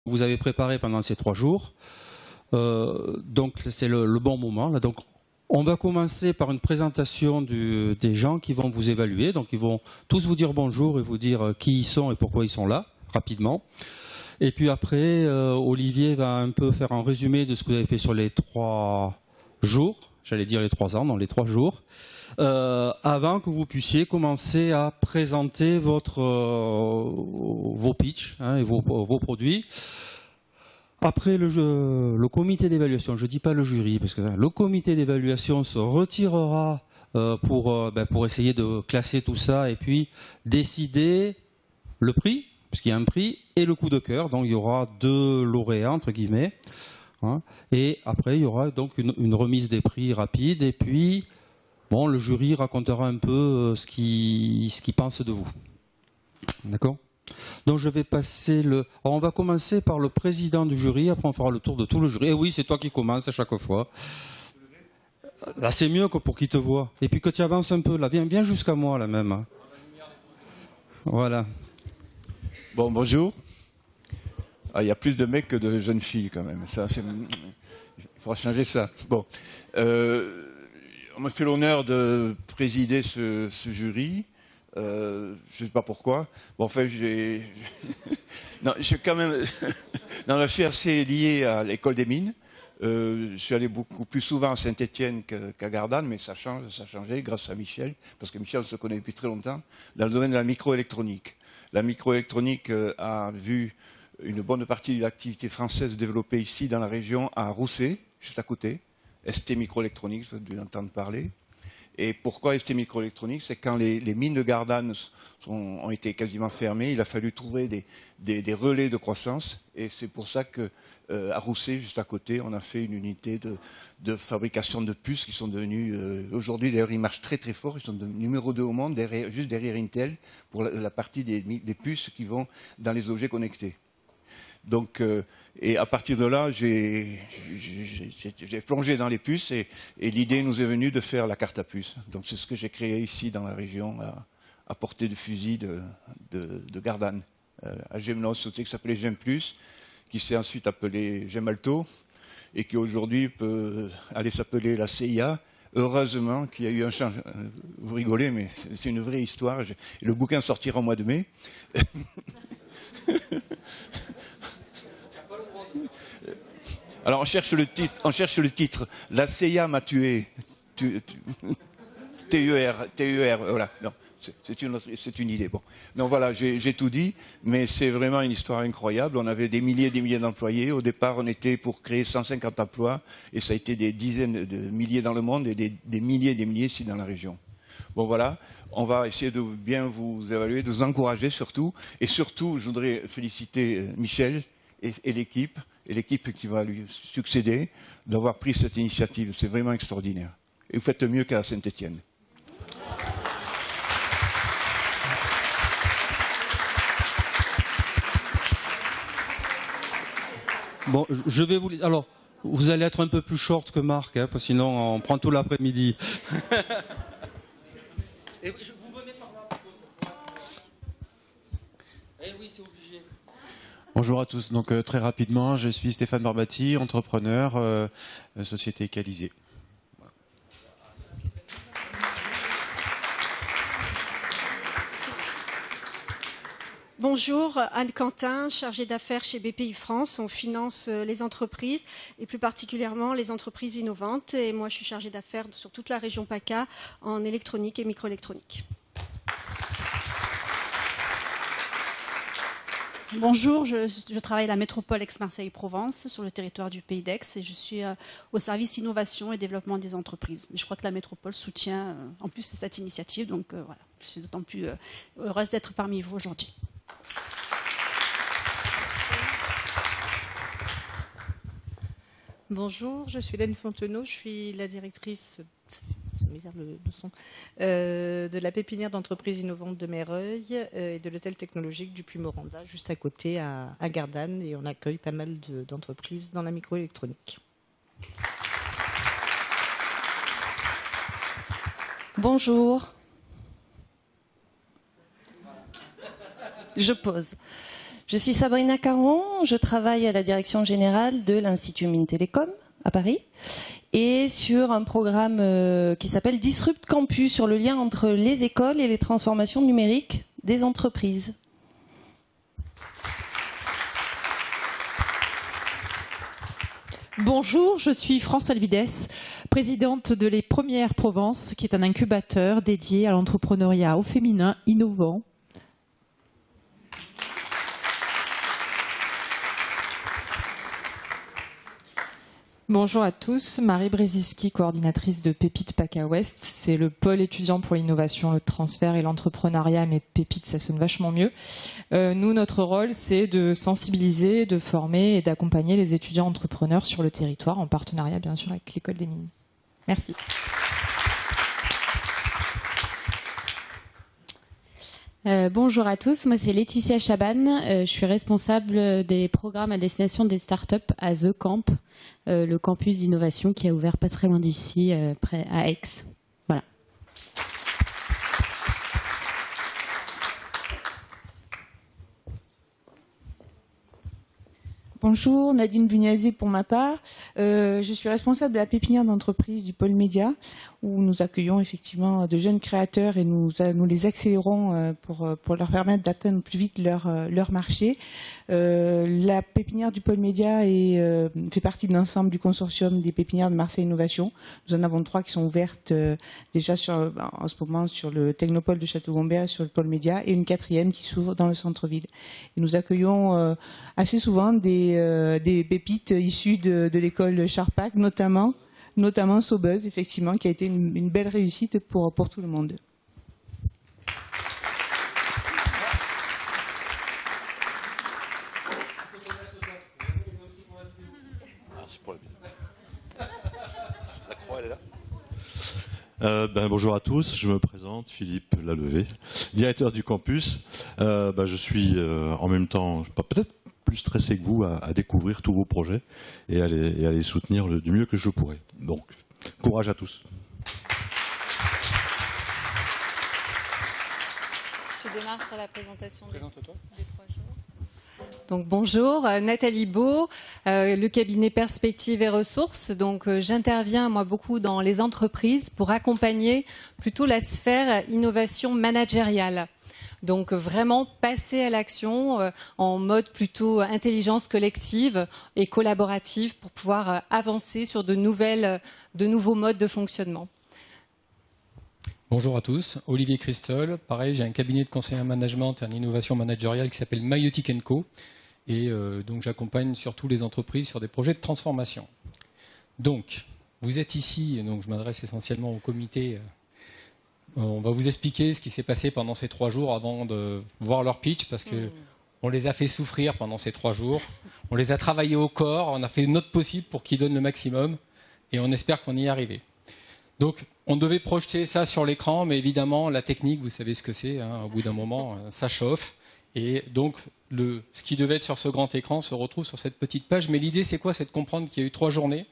vous avez préparé pendant ces 3 jours. Donc c'est le bon moment. Là. Donc, on va commencer par une présentation des gens qui vont vous évaluer. Donc ils vont tous vous dire bonjour et vous dire qui ils sont et pourquoi ils sont là, rapidement. Et puis après, Olivier va un peu faire un résumé de ce que vous avez fait sur les 3 jours. J'allais dire les 3 ans, non, les 3 jours. Avant que vous puissiez commencer à présenter vos pitchs et vos produits. Après le comité d'évaluation, je ne dis pas le jury, parce que le comité d'évaluation se retirera pour essayer de classer tout ça et puis décider le prix, puisqu'il y a un prix, et le coup de cœur. Donc il y aura 2 lauréats, entre guillemets. Hein, et après, il y aura donc une remise des prix rapide. Et puis, bon, le jury racontera un peu ce qu'il pense de vous. D'accord ? Donc je vais passer Alors, on va commencer par le président du jury, après on fera le tour de tout le jury. Et oui, c'est toi qui commences à chaque fois. Là, c'est mieux pour qu'il te voit. Et puis que tu avances un peu, là, viens jusqu'à moi, là même. Voilà. Bon, bonjour. Ah, il y a plus de mecs que de jeunes filles quand même. Ça, il faudra changer ça. Bon, on me fait l'honneur de présider ce jury. Je ne sais pas pourquoi. Bon, enfin, non, j'ai quand même. Non, je suis assez lié à l'école des mines. Je suis allé beaucoup plus souvent à Saint-Étienne qu'à Gardanne, mais ça a changé grâce à Michel, parce que Michel se connaît depuis très longtemps, dans le domaine de la microélectronique. La microélectronique a vu une bonne partie de l'activité française se développer ici dans la région à Rousset, juste à côté. ST Microélectronique, vous avez dû entendre parler. Et pourquoi ST Microélectronique? C'est quand les mines de Gardanne ont été quasiment fermées, il a fallu trouver des relais de croissance. Et c'est pour ça qu'à Rousset, juste à côté, on a fait une unité de fabrication de puces qui sont devenues, aujourd'hui d'ailleurs ils marchent très très fort, ils sont devenus numéro 2 au monde, juste derrière Intel, pour la partie des puces qui vont dans les objets connectés. Donc, et à partir de là, j'ai plongé dans les puces et l'idée nous est venue de faire la carte à puces. Donc c'est ce que j'ai créé ici dans la région, à portée de fusil de Gardanne, à Gemnos, qui s'appelait Gemplus, qui s'est ensuite appelé Gemalto et qui aujourd'hui peut aller s'appeler la CIA. Heureusement qu'il y a eu un changement. Vous rigolez, mais c'est une vraie histoire. Le bouquin sortira au mois de mai. Alors on cherche le titre. La CIA m'a tué. TER, voilà. Non, c'est une idée. Bon. Donc voilà, j'ai tout dit, mais c'est vraiment une histoire incroyable. On avait des milliers et des milliers d'employés. Au départ, on était pour créer 150 emplois, et ça a été des dizaines de milliers dans le monde et des milliers et des milliers ici dans la région. Bon voilà, on va essayer de bien vous évaluer, de vous encourager surtout. Et surtout, je voudrais féliciter Michel et l'équipe qui va lui succéder, d'avoir pris cette initiative. C'est vraiment extraordinaire. Et vous faites mieux qu'à Saint-Étienne. Bon, je vais vous... Alors, vous allez être un peu plus short que Marc, parce que sinon on prend tout l'après-midi. Et vous venez par là. Eh oui, c'est obligé. Bonjour à tous. Donc très rapidement, je suis Stéphane Barbati, entrepreneur, société Calisée. Voilà. Bonjour, Anne Quentin, chargée d'affaires chez BPI France. On finance les entreprises et plus particulièrement les entreprises innovantes. Et moi, je suis chargée d'affaires sur toute la région PACA en électronique et microélectronique. Bonjour, je travaille à la métropole Aix-Marseille-Provence sur le territoire du Pays d'Aix et je suis au service innovation et développement des entreprises. Mais je crois que la métropole soutient en plus cette initiative, donc voilà, je suis d'autant plus heureuse d'être parmi vous aujourd'hui. Bonjour, je suis Hélène Fontenot, je suis la directrice de la pépinière d'entreprises innovantes de Mereuil et de l'hôtel technologique du Puy-Moranda, juste à côté à Gardanne, et on accueille pas mal d'entreprises dans la microélectronique. Bonjour. Je pose. Je suis Sabrina Caron, je travaille à la direction générale de l'Institut Mines Télécom à Paris et sur un programme qui s'appelle Disrupt Campus sur le lien entre les écoles et les transformations numériques des entreprises. Bonjour, je suis France Alvides, présidente de Les Premières Provences, qui est un incubateur dédié à l'entrepreneuriat au féminin innovant. Bonjour à tous, Marie Brzezinski, coordinatrice de Pépite PACA Ouest. C'est le pôle étudiant pour l'innovation, le transfert et l'entrepreneuriat, mais Pépite, ça sonne vachement mieux. Nous, notre rôle, c'est de sensibiliser, de former et d'accompagner les étudiants entrepreneurs sur le territoire, en partenariat bien sûr avec l'École des Mines. Merci. Bonjour à tous, moi c'est Laetitia Chaban, je suis responsable des programmes à destination des startups à The Camp, le campus d'innovation qui a ouvert pas très loin d'ici, près à Aix. Voilà. Bonjour, Nadine Buniazé pour ma part. Je suis responsable de la pépinière d'entreprise du pôle média où nous accueillons effectivement de jeunes créateurs et nous les accélérons pour leur permettre d'atteindre plus vite leur marché. La pépinière du pôle média fait partie de l'ensemble du consortium des pépinières de Marseille Innovation. Nous en avons 3 qui sont ouvertes déjà en ce moment sur le Technopole de Château-Gombert, sur le pôle média, et une 4e qui s'ouvre dans le centre-ville. Et nous accueillons assez souvent des pépites issues de l'école Charpak, notamment Sobuzz, effectivement, qui a été une belle réussite pour tout le monde. Bonjour à tous, je me présente, Philippe Lalevé, directeur du campus. Je suis en même temps, peut-être plus stressé que vous à découvrir tous vos projets et à les soutenir du mieux que je pourrai. Donc, courage à tous. Tu démarres sur la présentation des 3 jours. Donc bonjour, Nathalie Beau, le cabinet Perspectives et Ressources. Donc j'interviens moi beaucoup dans les entreprises pour accompagner plutôt la sphère innovation managériale. Donc vraiment passer à l'action en mode plutôt intelligence collective et collaborative pour pouvoir avancer sur de nouveaux modes de fonctionnement. Bonjour à tous, Olivier Christol. Pareil, j'ai un cabinet de conseil en management et en innovation managériale qui s'appelle Mayotic & Co. Et donc j'accompagne surtout les entreprises sur des projets de transformation. Donc, vous êtes ici, donc je m'adresse essentiellement au comité. On va vous expliquer ce qui s'est passé pendant ces 3 jours avant de voir leur pitch, parce qu'on les a fait souffrir pendant ces 3 jours. On les a travaillés au corps, on a fait notre possible pour qu'ils donnent le maximum, et on espère qu'on y est arrivé. Donc, on devait projeter ça sur l'écran, mais évidemment, la technique, vous savez ce que c'est, hein, au bout d'un moment, ça chauffe. Et donc, ce qui devait être sur ce grand écran se retrouve sur cette petite page. Mais l'idée, c'est quoi? C'est de comprendre qu'il y a eu 3 journées.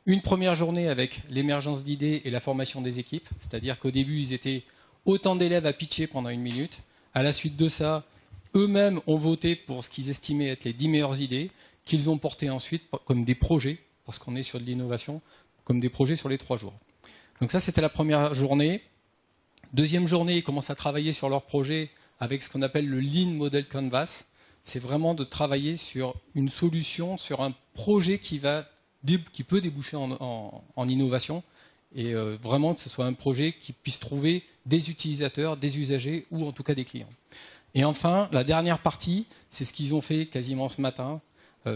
Une première journée avec l'émergence d'idées et la formation des équipes. C'est-à-dire qu'au début, ils étaient autant d'élèves à pitcher pendant 1 minute. À la suite de ça, eux-mêmes ont voté pour ce qu'ils estimaient être les 10 meilleures idées, qu'ils ont portées ensuite comme des projets, parce qu'on est sur de l'innovation, comme des projets sur les 3 jours. Donc ça, c'était la première journée. Deuxième journée, ils commencent à travailler sur leur projet avec ce qu'on appelle le Lean Model Canvas. C'est vraiment de travailler sur une solution, sur un projet qui peut déboucher en innovation, et vraiment que ce soit un projet qui puisse trouver des utilisateurs, des usagers ou en tout cas des clients. Et enfin, la dernière partie, c'est ce qu'ils ont fait quasiment ce matin,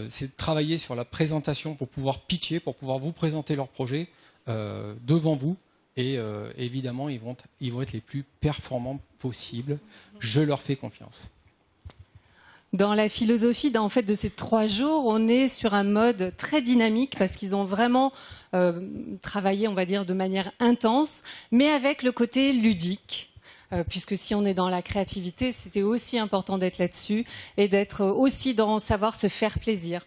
c'est de travailler sur la présentation pour pouvoir pitcher, pour pouvoir vous présenter leur projet devant vous. Et évidemment, ils vont être les plus performants possibles. Je leur fais confiance. Dans la philosophie en fait, de ces 3 jours, on est sur un mode très dynamique parce qu'ils ont vraiment travaillé, on va dire, de manière intense, mais avec le côté ludique. Puisque si on est dans la créativité, c'était aussi important d'être là-dessus et d'être aussi dans savoir se faire plaisir.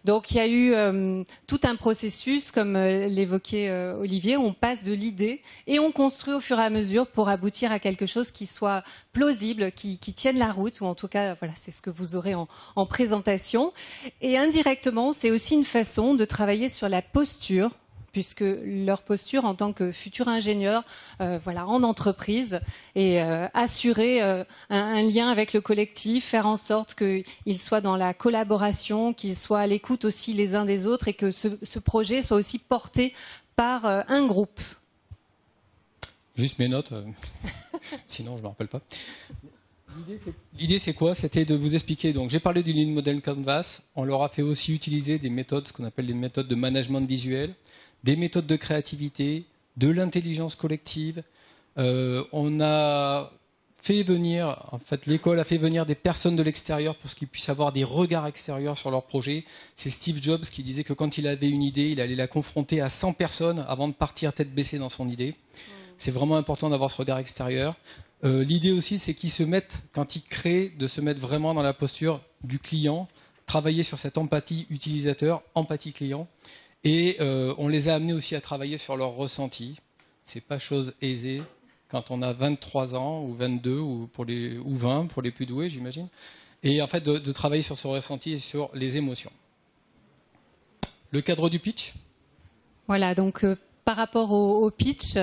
Donc il y a eu tout un processus, comme l'évoquait Olivier, on passe de l'idée et on construit au fur et à mesure pour aboutir à quelque chose qui soit plausible, qui tienne la route, ou en tout cas, voilà, c'est ce que vous aurez en présentation. Et indirectement, c'est aussi une façon de travailler sur la posture, puisque leur posture en tant que futur ingénieur voilà, en entreprise et assurer un lien avec le collectif, faire en sorte qu'ils soient dans la collaboration, qu'ils soient à l'écoute aussi les uns des autres et que ce projet soit aussi porté par un groupe. Juste mes notes, sinon je ne me rappelle pas. L'idée, c'est quoi? C'était de vous expliquer. Donc, j'ai parlé du Lean Model Canvas. On leur a fait aussi utiliser des méthodes, ce qu'on appelle des méthodes de management visuel, des méthodes de créativité, de l'intelligence collective. On a fait venir, en fait, l'école a fait venir des personnes de l'extérieur pour qu'ils puissent avoir des regards extérieurs sur leur projet. C'est Steve Jobs qui disait que quand il avait une idée, il allait la confronter à 100 personnes avant de partir tête baissée dans son idée. C'est vraiment important d'avoir ce regard extérieur. L'idée aussi, c'est qu'ils se mettent, quand ils créent, de se mettre vraiment dans la posture du client, travailler sur cette empathie utilisateur, empathie client. Et on les a amenés aussi à travailler sur leur ressenti. C'est pas chose aisée quand on a 23 ans ou 22 ou 20 pour les plus doués, j'imagine. Et en fait, de travailler sur ce ressenti et sur les émotions. Le cadre du pitch. Voilà, donc par rapport au pitch,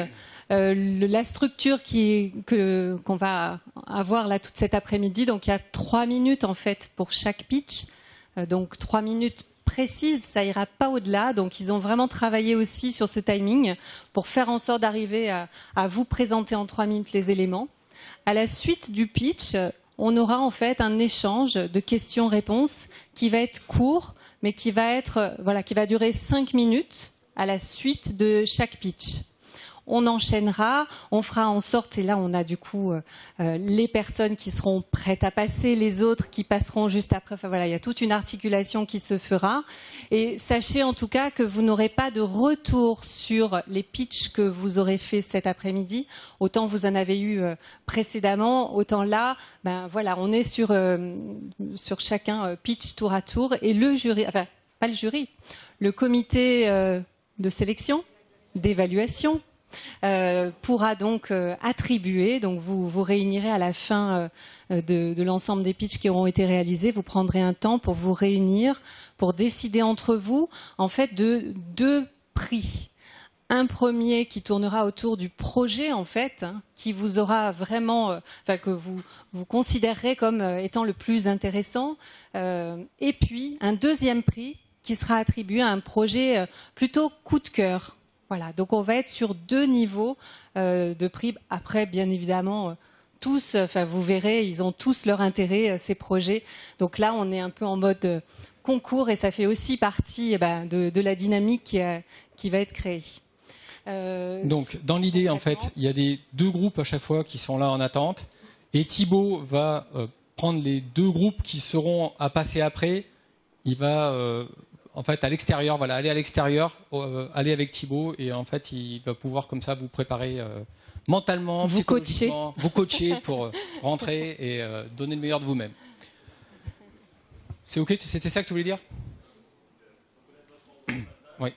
la structure qu'on va avoir là toute cet après-midi, donc il y a 3 minutes en fait pour chaque pitch, donc 3 minutes précises, ça ira pas au-delà. Donc ils ont vraiment travaillé aussi sur ce timing pour faire en sorte d'arriver à vous présenter en 3 minutes les éléments. À la suite du pitch, on aura en fait un échange de questions-réponses qui va être court, mais qui va durer 5 minutes à la suite de chaque pitch. On enchaînera, on fera en sorte, et là on a du coup les personnes qui seront prêtes à passer, les autres qui passeront juste après. Enfin voilà, il y a toute une articulation qui se fera. Et sachez en tout cas que vous n'aurez pas de retour sur les pitchs que vous aurez fait cet après-midi. Autant vous en avez eu précédemment, autant là, ben voilà, on est sur chacun pitch tour à tour. Et le jury, enfin pas le jury, le comité de sélection, d'évaluation, pourra donc attribuer, donc vous réunirez à la fin de l'ensemble des pitchs qui auront été réalisés, vous prendrez un temps pour vous réunir, pour décider entre vous en fait de 2 prix. Un premier qui tournera autour du projet en fait, qui vous aura vraiment, que vous considérerez comme étant le plus intéressant, et puis un deuxième prix qui sera attribué à un projet plutôt coup de cœur. Voilà, donc on va être sur 2 niveaux de prix. Après, bien évidemment, tous, vous verrez, ils ont tous leur intérêt, ces projets. Donc là, on est un peu en mode concours et ça fait aussi partie de la dynamique qui va être créée. Donc, dans l'idée, en fait, il y a 2 groupes à chaque fois qui sont là en attente. Et Thibaut va prendre les 2 groupes qui seront à passer après. Il va... en fait, à l'extérieur, voilà, aller à l'extérieur, aller avec Thibaut, et en fait, il va pouvoir comme ça vous préparer mentalement, psychologiquement, vous coacher pour rentrer et donner le meilleur de vous-même. C'est ok? C'était ça que tu voulais dire? Oui.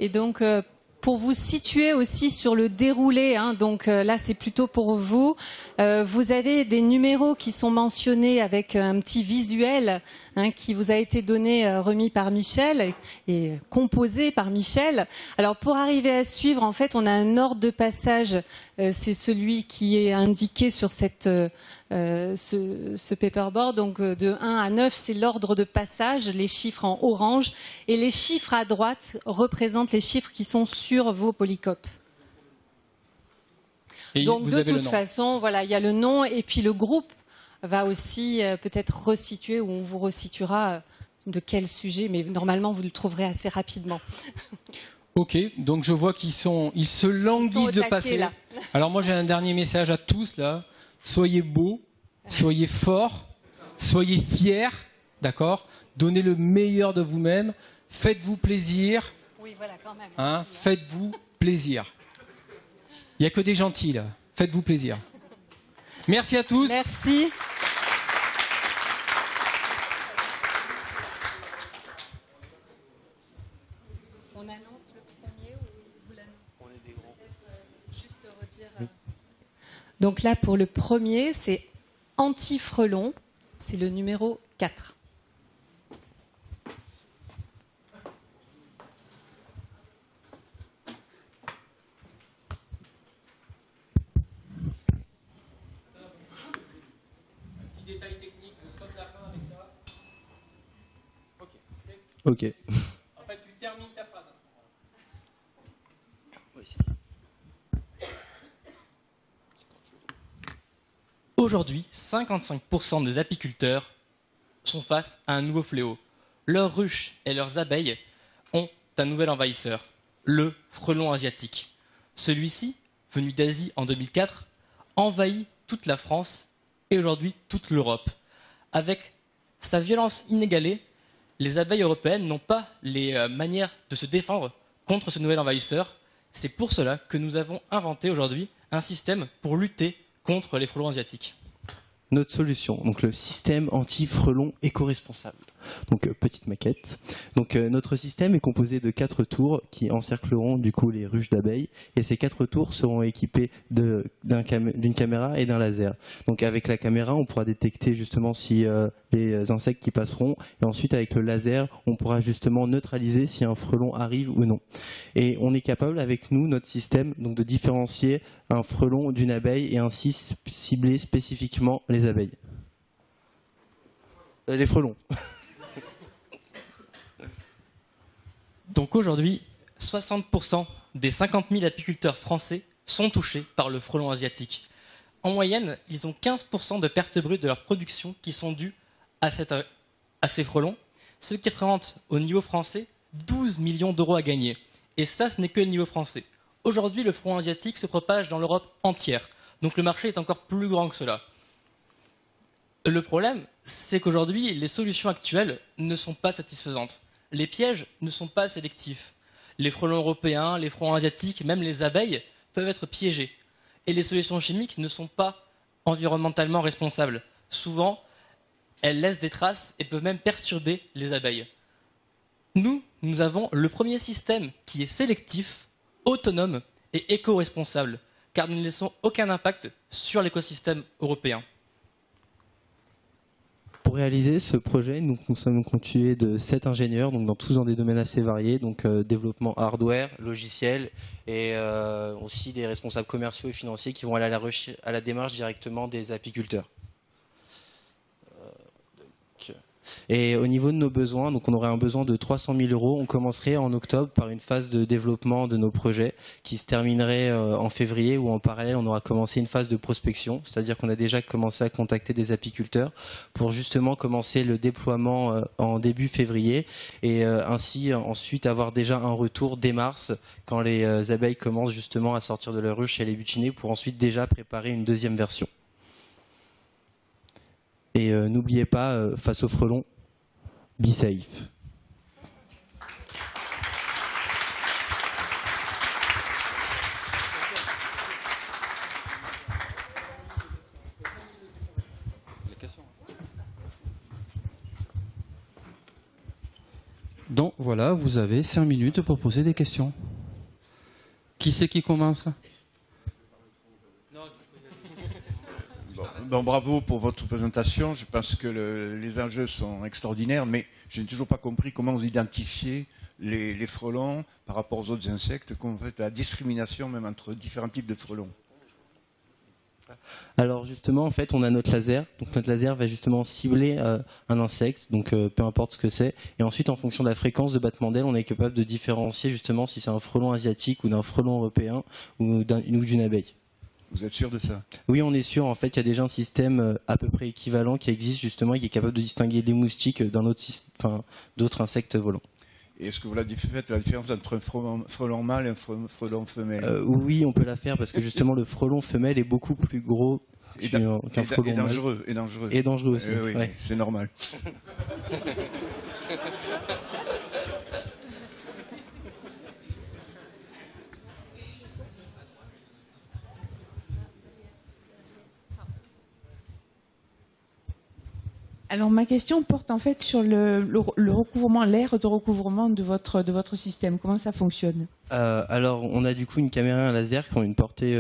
Et donc, pour vous situer aussi sur le déroulé, donc là c'est plutôt pour vous, vous avez des numéros qui sont mentionnés avec un petit visuel qui vous a été donné, remis par Michel et composé par Michel. Alors pour arriver à suivre, en fait, on a un ordre de passage, c'est celui qui est indiqué sur ce paperboard, donc de 1 à 9, c'est l'ordre de passage, les chiffres en orange, et les chiffres à droite représentent les chiffres qui sont sur vos polycopes. Et donc de toute façon, voilà, il y a le nom, et puis le groupe va aussi peut-être resituer, ou on vous resituera de quel sujet, mais normalement vous le trouverez assez rapidement. Ok, donc je vois qu'ils se languissent de passer. Là. Alors moi j'ai un dernier message à tous là. Soyez beaux, soyez forts, soyez fiers, d'accord? Donnez le meilleur de vous-même, Faites-vous plaisir. Oui, voilà, quand même. Hein, faites-vous plaisir. Il n'y a que des gentils là. Faites-vous plaisir. Merci à tous. Merci. On annonce le premier ou vous l'annoncez? On est des gros. Juste redire. Donc là, pour le premier, c'est Anti-Frelon. C'est le numéro 4. Ok. En fait, tu termines ta phrase. Aujourd'hui, 55% des apiculteurs sont face à un nouveau fléau. Leurs ruches et leurs abeilles ont un nouvel envahisseur, le frelon asiatique. Celui-ci, venu d'Asie en 2004, envahit toute la France et aujourd'hui toute l'Europe. Avec sa violence inégalée, les abeilles européennes n'ont pas les manières de se défendre contre ce nouvel envahisseur. C'est pour cela que nous avons inventé aujourd'hui un système pour lutter contre les frelons asiatiques. Notre solution, donc le système anti-frelon éco-responsable. Donc petite maquette. Donc notre système est composé de 4 tours qui encercleront du coup les ruches d'abeilles et ces 4 tours seront équipés d'une caméra et d'un laser. Donc avec la caméra, on pourra détecter justement si les insectes qui passeront et ensuite avec le laser, on pourra justement neutraliser si un frelon arrive ou non. Et on est capable avec nous, notre système, donc de différencier un frelon d'une abeille et ainsi cibler spécifiquement les abeilles. Les frelons. Donc aujourd'hui, 60% des 50 000 apiculteurs français sont touchés par le frelon asiatique. En moyenne, ils ont 15% de pertes brutes de leur production qui sont dues à ces frelons, ce qui représente au niveau français 12 millions d'euros à gagner. Et ça, ce n'est que le niveau français. Aujourd'hui, le frelon asiatique se propage dans l'Europe entière, donc le marché est encore plus grand que cela. Le problème, c'est qu'aujourd'hui, les solutions actuelles ne sont pas satisfaisantes. Les pièges ne sont pas sélectifs. Les frelons européens, les frelons asiatiques, même les abeilles peuvent être piégés. Et les solutions chimiques ne sont pas environnementalement responsables. Souvent, elles laissent des traces et peuvent même perturber les abeilles. Nous avons le premier système qui est sélectif, autonome et éco-responsable, car nous ne laissons aucun impact sur l'écosystème européen. Pour réaliser ce projet, nous sommes constitués de 7 ingénieurs, donc tous dans des domaines assez variés, donc développement hardware, logiciel, et aussi des responsables commerciaux et financiers qui vont aller à la démarche directement des apiculteurs. Et au niveau de nos besoins, donc on aurait un besoin de 300 000 €. On commencerait en octobre par une phase de développement de nos projets qui se terminerait en février, où en parallèle on aura commencé une phase de prospection, c'est-à-dire qu'on a déjà commencé à contacter des apiculteurs pour justement commencer le déploiement en début février et ainsi ensuite avoir déjà un retour dès mars quand les abeilles commencent justement à sortir de leur ruche et à les butiner pour ensuite déjà préparer une deuxième version. Et n'oubliez pas, face aux frelons, be safe. Donc voilà, vous avez 5 minutes pour poser des questions. Qui c'est qui commence ? Bon, bravo pour votre présentation. Je pense que les enjeux sont extraordinaires, mais je n'ai toujours pas compris comment vous identifiez les frelons par rapport aux autres insectes, comment vous faites la discrimination même entre différents types de frelons. Alors justement, en fait, on a notre laser. Donc notre laser va justement cibler un insecte, donc peu importe ce que c'est. Et ensuite, en fonction de la fréquence de battement d'aile, on est capable de différencier justement si c'est un frelon asiatique ou d'un frelon européen ou d'une abeille. Vous êtes sûr de ça? Oui, on est sûr. En fait, il y a déjà un système à peu près équivalent qui existe justement et qui est capable de distinguer les moustiques d'autres insectes volants. Et est-ce que vous faites la différence entre un frelon mâle et un frelon femelle? Oui, on peut la faire parce que justement le frelon femelle est beaucoup plus gros qu'un frelon mâle. Et dangereux. Et dangereux aussi. Oui, ouais. C'est normal. Alors ma question porte en fait sur le recouvrement, l'aire de recouvrement de votre système. Comment ça fonctionne? Alors on a du coup une caméra à laser qui a une portée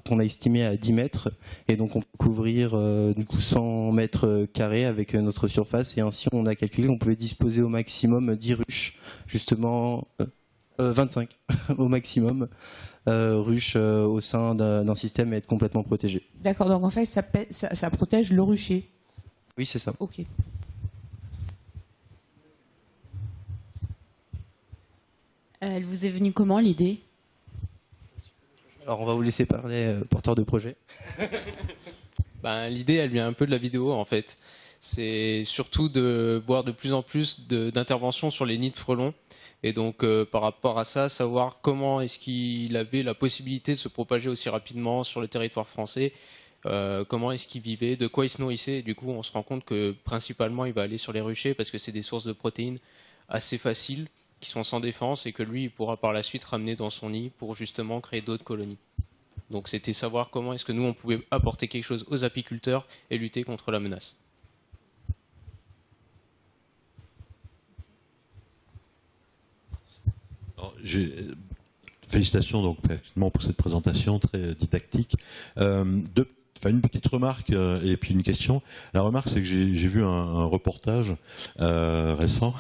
qu'on a estimée à 10 mètres et donc on peut couvrir du coup 100 mètres carrés avec notre surface et ainsi on a calculé qu'on pouvait disposer au maximum 10 ruches, justement 25 au maximum ruches au sein d'un système et être complètement protégé. D'accord, donc en fait ça protège le rucher. Oui, c'est ça. Ok. Elle vous est venue comment l'idée? Alors on va vous laisser parler, porteur de projet. L'idée, elle vient un peu de la vidéo en fait. C'est surtout de voir de plus en plus d'interventions sur les nids de frelons. Et donc par rapport à ça, savoir comment est-ce qu'il avait la possibilité de se propager aussi rapidement sur le territoire français. Comment est-ce qu'il vivait, de quoi il se nourrissait. Et du coup, on se rend compte que principalement, il va aller sur les ruchers parce que c'est des sources de protéines assez faciles, qui sont sans défense, et que lui, il pourra par la suite ramener dans son nid pour justement créer d'autres colonies. Donc c'était savoir comment est-ce que nous, on pouvait apporter quelque chose aux apiculteurs et lutter contre la menace. Alors, félicitations donc pour cette présentation très didactique. Une petite remarque et puis une question. La remarque, c'est que j'ai vu un reportage récent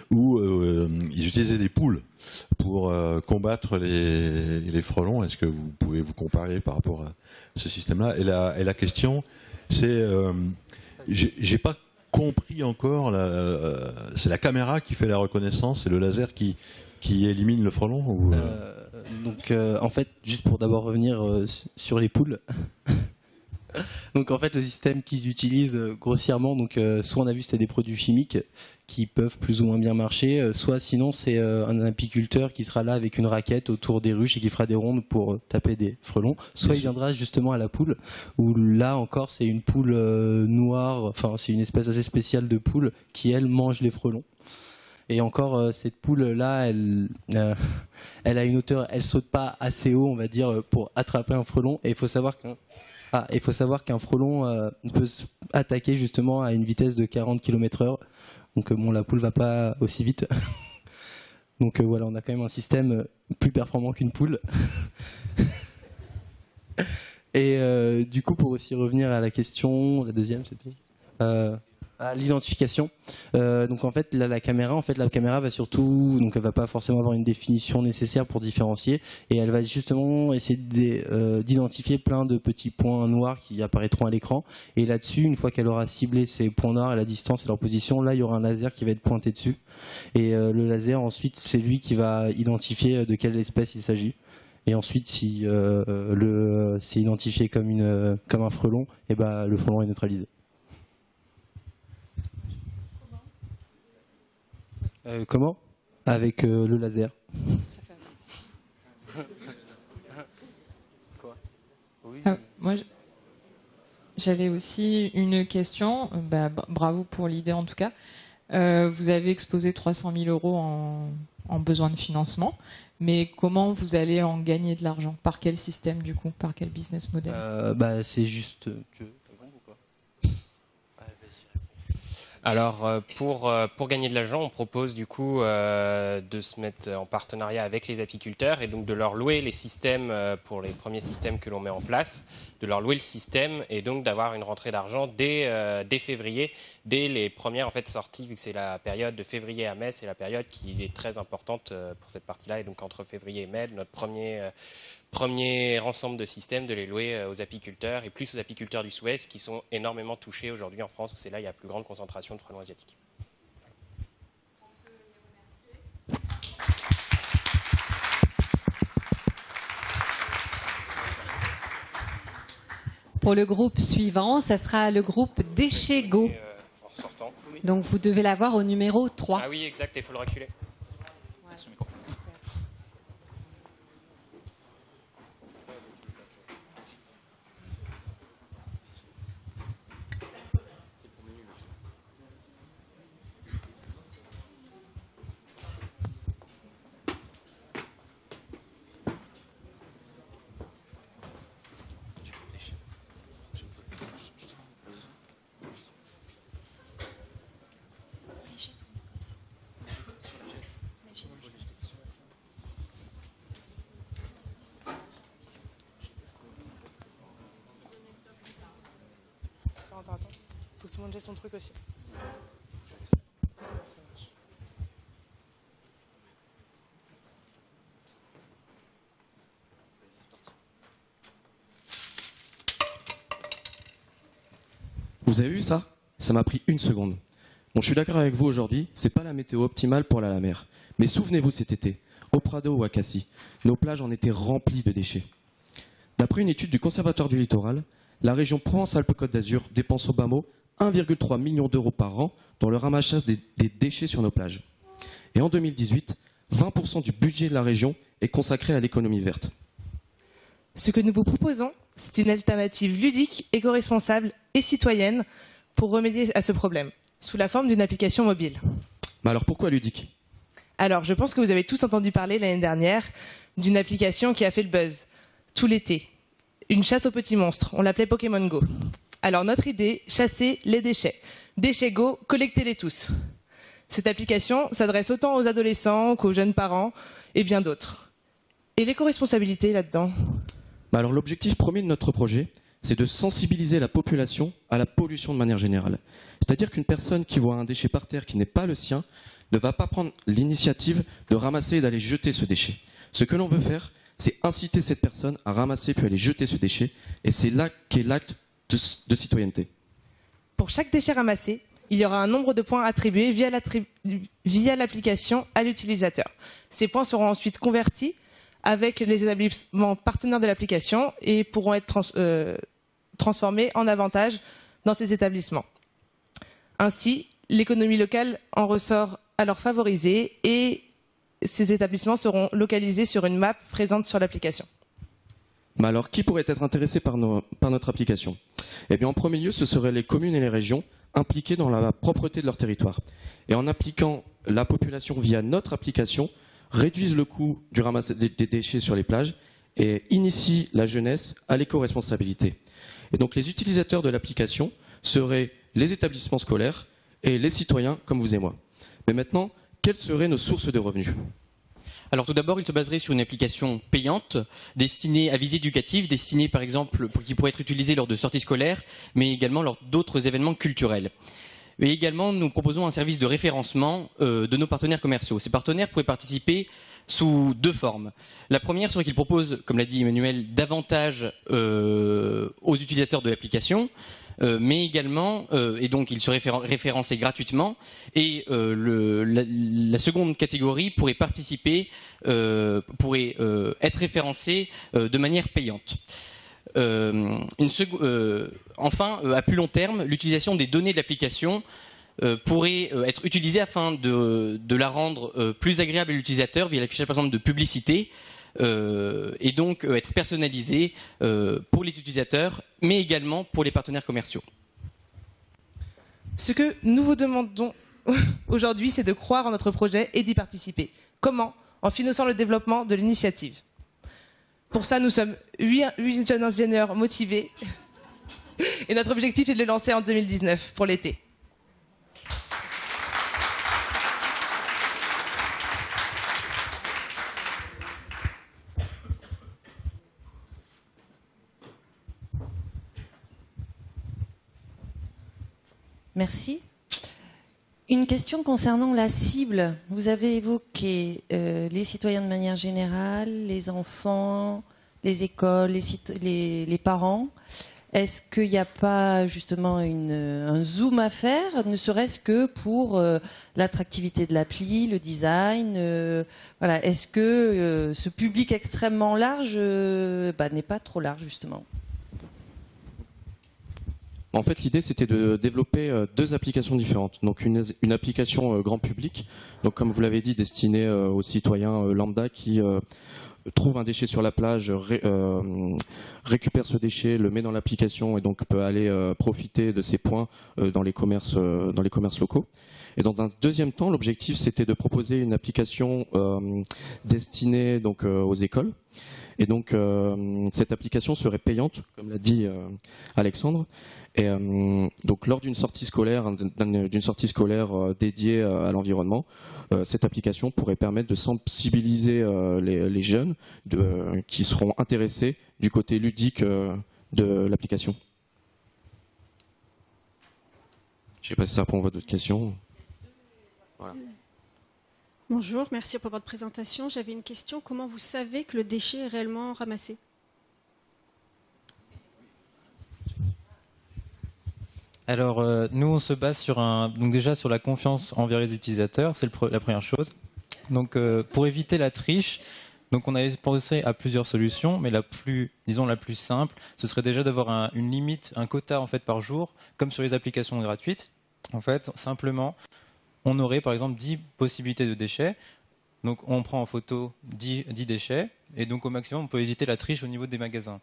où ils utilisaient des poules pour combattre les frelons. Est-ce que vous pouvez vous comparer par rapport à ce système-là? Et la question, c'est, j'ai pas compris encore. C'est la caméra qui fait la reconnaissance et le laser qui élimine le frelon ou Donc en fait, juste pour d'abord revenir sur les poules. Donc en fait le système qu'ils utilisent grossièrement, donc soit on a vu c'était des produits chimiques qui peuvent plus ou moins bien marcher, soit sinon c'est un apiculteur qui sera là avec une raquette autour des ruches et qui fera des rondes pour taper des frelons, soit il viendra justement à la poule, où là encore c'est une poule noire, enfin c'est une espèce assez spéciale de poule qui elle mange les frelons. Et encore, cette poule-là, elle a une hauteur, elle saute pas assez haut, on va dire, pour attraper un frelon. Et il faut savoir qu'un frelon peut attaquer justement à une vitesse de 40 km/h. Donc la poule va pas aussi vite. Donc voilà, on a quand même un système plus performant qu'une poule. Et du coup, pour aussi revenir à la question, la deuxième, c'était à l'identification. Donc en fait là, la caméra va surtout, donc elle va pas forcément avoir une définition nécessaire pour différencier, et elle va justement essayer d'identifier plein de petits points noirs qui apparaîtront à l'écran, et là-dessus, une fois qu'elle aura ciblé ces points noirs à la distance et leur position, là il y aura un laser qui va être pointé dessus, et le laser ensuite c'est lui qui va identifier de quelle espèce il s'agit. Et ensuite, si c'est identifié comme un frelon, et ben le frelon est neutralisé. Comment? Avec le laser. Moi, j'avais aussi une question. Bravo pour l'idée en tout cas. Vous avez exposé 300 000 euros en besoin de financement, mais comment vous allez en gagner de l'argent? Par quel système du coup? Par quel business model? C'est juste que... Alors pour gagner de l'argent, on propose du coup de se mettre en partenariat avec les apiculteurs et donc de leur louer les systèmes pour les premiers systèmes que l'on met en place, de leur louer le système et donc d'avoir une rentrée d'argent dès février, dès les premières sorties, vu que c'est la période de février à mai, c'est la période qui est très importante pour cette partie-là, et donc entre février et mai, notre premier ensemble de systèmes, de les louer aux apiculteurs et plus aux apiculteurs du Sud-Ouest qui sont énormément touchés aujourd'hui en France, où c'est là où il y a la plus grande concentration de frelons asiatiques. Pour le groupe suivant, ça sera le groupe Déchets-Go. Donc vous devez l'avoir au numéro 3. Ah oui, exact, il faut le reculer. tout le monde jette son truc aussi. Vous avez vu ça? Ça m'a pris 1 seconde. Bon, je suis d'accord avec vous aujourd'hui, c'est pas la météo optimale pour aller à la mer. Mais souvenez-vous cet été, au Prado ou à Cassis, nos plages en étaient remplies de déchets. D'après une étude du Conservatoire du littoral, la région Provence-Alpes-Côte d'Azur dépense au bas mot 1,3 million d'euros par an dans le ramassage des déchets sur nos plages. Et en 2018, 20% du budget de la région est consacré à l'économie verte. Ce que nous vous proposons, c'est une alternative ludique, éco-responsable et citoyenne pour remédier à ce problème, sous la forme d'une application mobile. Mais alors pourquoi ludique? Alors, je pense que vous avez tous entendu parler l'année dernière d'une application qui a fait le buzz, tout l'été. Une chasse aux petits monstres, on l'appelait Pokémon Go. Alors notre idée, chasser les déchets. Déchets Go, collectez-les tous. Cette application s'adresse autant aux adolescents qu'aux jeunes parents et bien d'autres. Et l'éco-responsabilité là-dedans? Alors l'objectif premier de notre projet, c'est de sensibiliser la population à la pollution de manière générale. C'est-à-dire qu'une personne qui voit un déchet par terre qui n'est pas le sien ne va pas prendre l'initiative de ramasser et d'aller jeter ce déchet. Ce que l'on veut faire, c'est inciter cette personne à ramasser puis aller jeter ce déchet, et c'est là qu'est l'acte de citoyenneté. Pour chaque déchet ramassé, il y aura un nombre de points attribués via l'application à l'utilisateur. Ces points seront ensuite convertis avec les établissements partenaires de l'application et pourront être transformés en avantages dans ces établissements. Ainsi, l'économie locale en ressort alors favorisée et ces établissements seront localisés sur une map présente sur l'application. Mais alors, qui pourrait être intéressé par notre application? Eh bien, en premier lieu, ce seraient les communes et les régions impliquées dans la propreté de leur territoire. Et en appliquant la population via notre application, réduisent le coût du ramassage des déchets sur les plages et initient la jeunesse à l'éco-responsabilité. Et donc, les utilisateurs de l'application seraient les établissements scolaires et les citoyens comme vous et moi. Mais maintenant, quelles seraient nos sources de revenus? Alors tout d'abord, il se baserait sur une application payante destinée à visée éducative, destinée par exemple qui pourrait être utilisée lors de sorties scolaires, mais également lors d'autres événements culturels. Et également, nous proposons un service de référencement de nos partenaires commerciaux. Ces partenaires pourraient participer sous 2 formes. La première serait qu'ils proposent, comme l'a dit Emmanuel, davantage aux utilisateurs de l'application, mais également, et donc ils seraient référencés gratuitement, et la seconde catégorie pourrait participer, pourrait être référencée de manière payante. Enfin, à plus long terme, l'utilisation des données de l'application pourrait être utilisée afin de la rendre plus agréable à l'utilisateur via l'affichage par exemple de publicité et donc être personnalisée pour les utilisateurs mais également pour les partenaires commerciaux. Ce que nous vous demandons aujourd'hui, c'est de croire en notre projet et d'y participer. Comment? En finançant le développement de l'initiative. Pour ça, nous sommes 8 jeunes ingénieurs motivés et notre objectif est de le lancer en 2019 pour l'été. Merci. Une question concernant la cible. Vous avez évoqué les citoyens de manière générale, les enfants, les écoles, les parents. Est-ce qu'il n'y a pas justement un zoom à faire, ne serait-ce que pour l'attractivité de l'appli, le design voilà. Est-ce que ce public extrêmement large n'est pas trop large justement? En fait, l'idée, c'était de développer 2 applications différentes. Donc, une application grand public, donc comme vous l'avez dit, destinée aux citoyens lambda qui trouve un déchet sur la plage, récupère ce déchet, le met dans l'application et donc peut aller profiter de ces points dans les commerces locaux. Et dans un deuxième temps, l'objectif, c'était de proposer une application destinée donc aux écoles. Et donc, cette application serait payante, comme l'a dit Alexandre. Et donc, lors d'une sortie scolaire, dédiée à l'environnement, cette application pourrait permettre de sensibiliser les jeunes qui seront intéressés du côté ludique de l'application. Je ne sais pas si ça répond à votre question. Voilà. Bonjour, merci pour votre présentation. J'avais une question. Comment vous savez que le déchet est réellement ramassé? Alors, nous, on se base donc déjà sur la confiance envers les utilisateurs, c'est la première chose. Donc, pour éviter la triche, donc on avait pensé à plusieurs solutions, mais la plus simple, ce serait déjà d'avoir une limite, un quota en fait par jour, comme sur les applications gratuites. En fait, simplement, on aurait par exemple 10 possibilités de déchets. Donc, on prend en photo 10 déchets, et donc au maximum, on peut éviter la triche au niveau des magasins.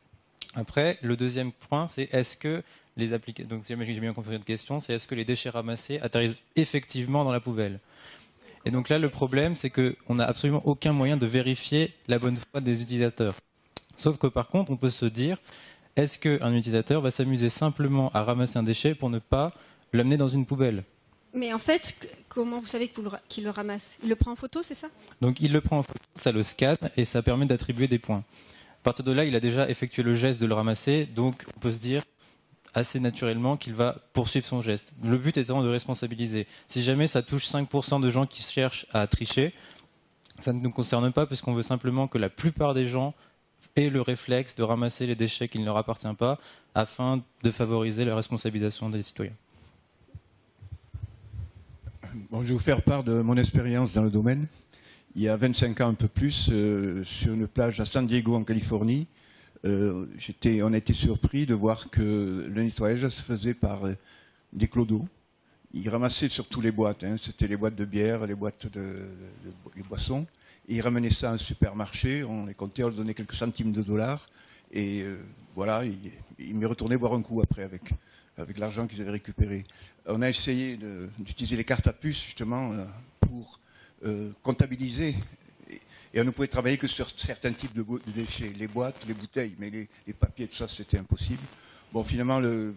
Après, le deuxième point, c'est est-ce que les applications, donc si j'ai bien compris votre question, c'est est-ce que les déchets ramassés atterrissent effectivement dans la poubelle? Et donc là, le problème, c'est qu'on n'a absolument aucun moyen de vérifier la bonne foi des utilisateurs. Sauf que par contre, on peut se dire, est-ce qu'un utilisateur va s'amuser simplement à ramasser un déchet pour ne pas l'amener dans une poubelle? Mais en fait, comment vous savez qu'il le ramasse? Il le prend en photo, c'est ça? Donc il le prend en photo, ça le scanne et ça permet d'attribuer des points. À partir de là, il a déjà effectué le geste de le ramasser, donc on peut se dire assez naturellement qu'il va poursuivre son geste. Le but étant de responsabiliser. Si jamais ça touche 5% de gens qui cherchent à tricher, ça ne nous concerne pas puisqu'on veut simplement que la plupart des gens aient le réflexe de ramasser les déchets qui ne leur appartiennent pas afin de favoriser la responsabilisation des citoyens. Bon, je vais vous faire part de mon expérience dans le domaine. Il y a 25 ans, un peu plus, sur une plage à San Diego en Californie, on a été surpris de voir que le nettoyage se faisait par des clodos. Ils ramassaient surtout les boîtes, c'était les boîtes de bière, les boîtes les boissons. Et ils ramenaient ça à un supermarché, on les comptait, on leur donnait quelques centimes de dollars. Et voilà, ils me retournaient boire un coup après avec l'argent qu'ils avaient récupéré. On a essayé d'utiliser les cartes à puce justement pour comptabiliser. Et on ne pouvait travailler que sur certains types de déchets, les boîtes, les bouteilles, mais les papiers, tout ça, c'était impossible. Bon, finalement, il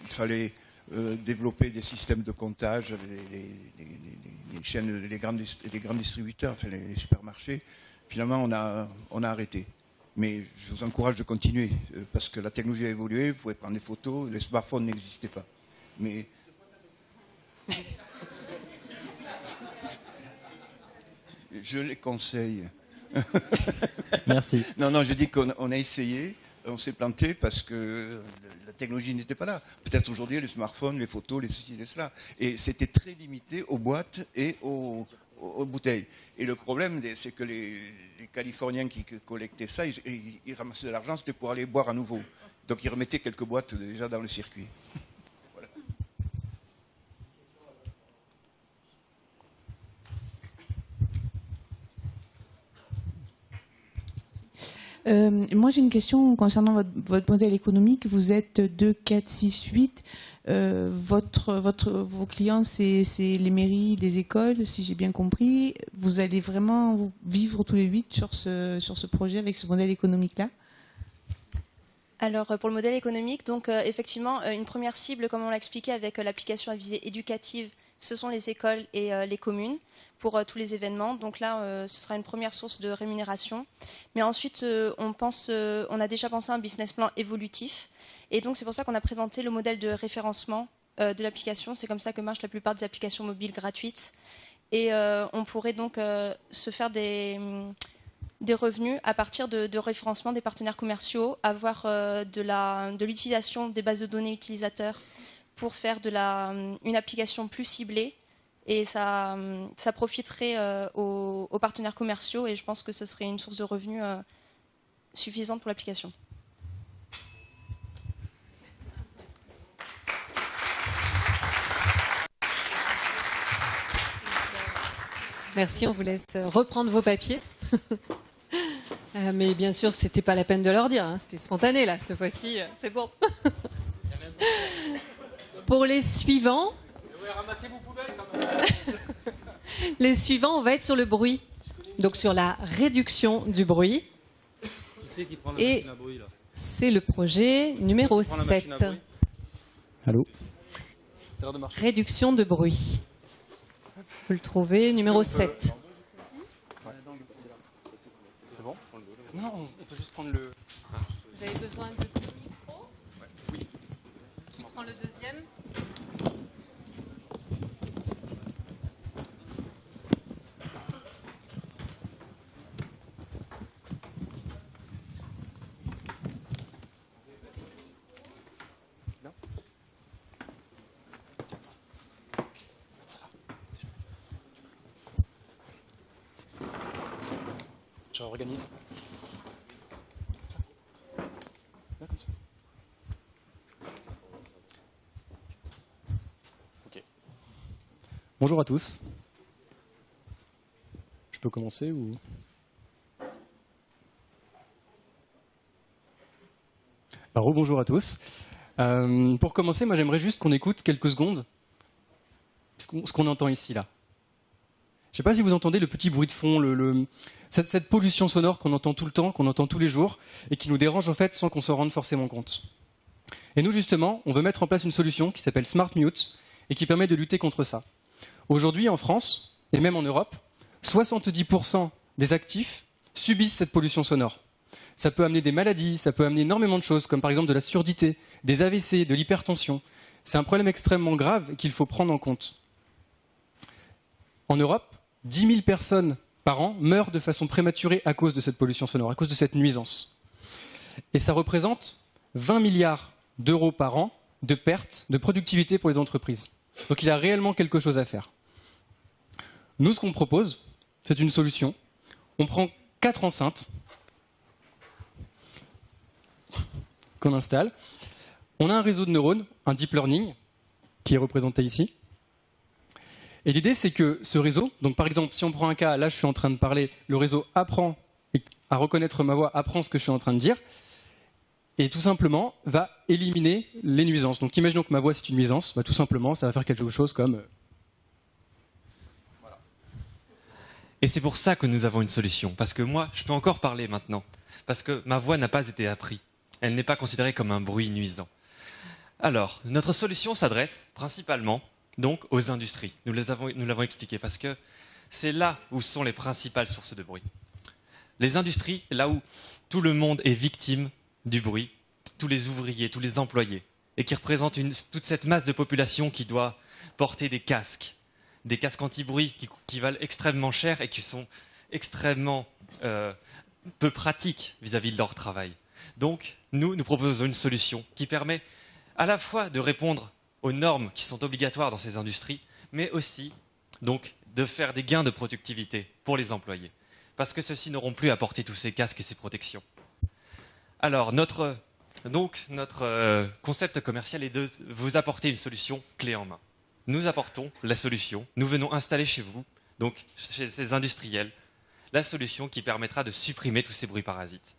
fallait développer des systèmes de comptage, les chaînes, les grands distributeurs, enfin les supermarchés. Finalement, on a arrêté. Mais je vous encourage de continuer, parce que la technologie a évolué, vous pouvez prendre des photos, les smartphones n'existaient pas. Mais... Je les conseille. Merci. Non, je dis qu'on a essayé, on s'est planté parce que la technologie n'était pas là. Peut-être aujourd'hui, les smartphones, les photos, les ceci, les cela. Et c'était très limité aux boîtes et aux bouteilles. Et le problème, c'est que les Californiens qui collectaient ça, ils ramassaient de l'argent, c'était pour aller boire à nouveau. Donc ils remettaient quelques boîtes déjà dans le circuit. Moi, j'ai une question concernant votre modèle économique. Vous êtes 2, 4, 6, 8. Vos clients, c'est les mairies, les écoles, si j'ai bien compris. Vous allez vraiment vivre tous les 8 sur ce projet avec ce modèle économique-là? Alors, pour le modèle économique, donc effectivement, une première cible, comme on l'a expliqué avec l'application à visée éducative, ce sont les écoles et les communes pour tous les événements. Donc là, ce sera une première source de rémunération. Mais ensuite, on a déjà pensé à un business plan évolutif. Et donc, c'est pour ça qu'on a présenté le modèle de référencement de l'application. C'est comme ça que marchent la plupart des applications mobiles gratuites. Et on pourrait donc se faire des revenus à partir de référencement des partenaires commerciaux, avoir de l'utilisation des bases de données utilisateurs pour faire une application plus ciblée, et ça profiterait aux partenaires commerciaux, et je pense que ce serait une source de revenus suffisante pour l'application. Merci, on vous laisse reprendre vos papiers. Mais bien sûr, c'était pas la peine de leur dire, c'était spontané là, cette fois-ci, c'est bon. Pour les suivants, les suivants, on va être sur le bruit, donc sur la réduction du bruit. Et c'est le projet numéro 7. Allô ? Réduction de bruit. Vous le trouvez, numéro 7. C'est bon? Non, on peut juste prendre le... Vous avez besoin de deux micros? Oui. Qui prend le deuxième? Je réorganise. Là, comme ça. Ok. Bonjour à tous. Je peux commencer ou... Alors, bonjour à tous. Pour commencer, moi j'aimerais juste qu'on écoute quelques secondes ce qu'on entend ici, là. Je ne sais pas si vous entendez le petit bruit de fond, cette pollution sonore qu'on entend tout le temps, qu'on entend tous les jours, et qui nous dérange en fait sans qu'on s'en rende forcément compte. Et nous justement, on veut mettre en place une solution qui s'appelle Smart Mute, et qui permet de lutter contre ça. Aujourd'hui en France, et même en Europe, 70% des actifs subissent cette pollution sonore. Ça peut amener des maladies, ça peut amener énormément de choses, comme par exemple de la surdité, des AVC, de l'hypertension. C'est un problème extrêmement grave qu'il faut prendre en compte. En Europe, 10 000 personnes par an meurent de façon prématurée à cause de cette pollution sonore, à cause de cette nuisance. Et ça représente 20 milliards d'euros par an de pertes de productivité pour les entreprises. Donc il y a réellement quelque chose à faire. Nous, ce qu'on propose, c'est une solution. On prend 4 enceintes qu'on installe. On a un réseau de neurones, un deep learning, qui est représenté ici. Et l'idée, c'est que ce réseau, donc par exemple, si on prend un cas, là je suis en train de parler, le réseau apprend à reconnaître ma voix, apprend ce que je suis en train de dire, et tout simplement va éliminer les nuisances. Donc imaginons que ma voix c'est une nuisance, bah, tout simplement ça va faire quelque chose comme... Voilà. Et c'est pour ça que nous avons une solution, parce que moi je peux encore parler maintenant, parce que ma voix n'a pas été apprise, elle n'est pas considérée comme un bruit nuisant. Alors, notre solution s'adresse principalement donc aux industries. Nous l'avons expliqué parce que c'est là où sont les principales sources de bruit. Les industries, là où tout le monde est victime du bruit, tous les ouvriers, tous les employés, et qui représentent toute cette masse de population qui doit porter des casques anti-bruit qui valent extrêmement cher et qui sont extrêmement peu pratiques vis-à-vis de leur travail. Donc, nous proposons une solution qui permet à la fois de répondre aux normes qui sont obligatoires dans ces industries, mais aussi donc, de faire des gains de productivité pour les employés, parce que ceux-ci n'auront plus à porter tous ces casques et ces protections. Alors, notre concept commercial est de vous apporter une solution clé en main. Nous apportons la solution, nous venons installer chez vous, donc chez ces industriels, la solution qui permettra de supprimer tous ces bruits parasites.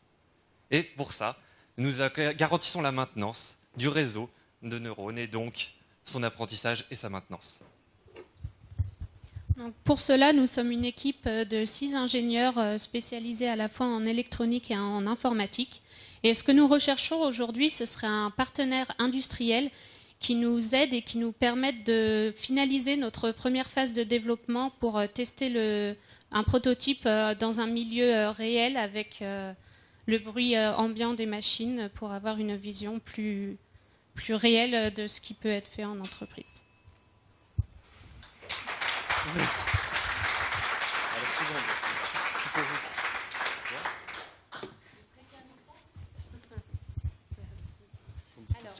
Et pour ça, nous garantissons la maintenance du réseau de neurones et donc son apprentissage et sa maintenance. Donc pour cela, nous sommes une équipe de 6 ingénieurs spécialisés à la fois en électronique et en informatique. Et ce que nous recherchons aujourd'hui, ce serait un partenaire industriel qui nous aide et qui nous permette de finaliser notre première phase de développement pour tester un prototype dans un milieu réel avec le bruit ambiant des machines pour avoir une vision plus réelle de ce qui peut être fait en entreprise. Alors,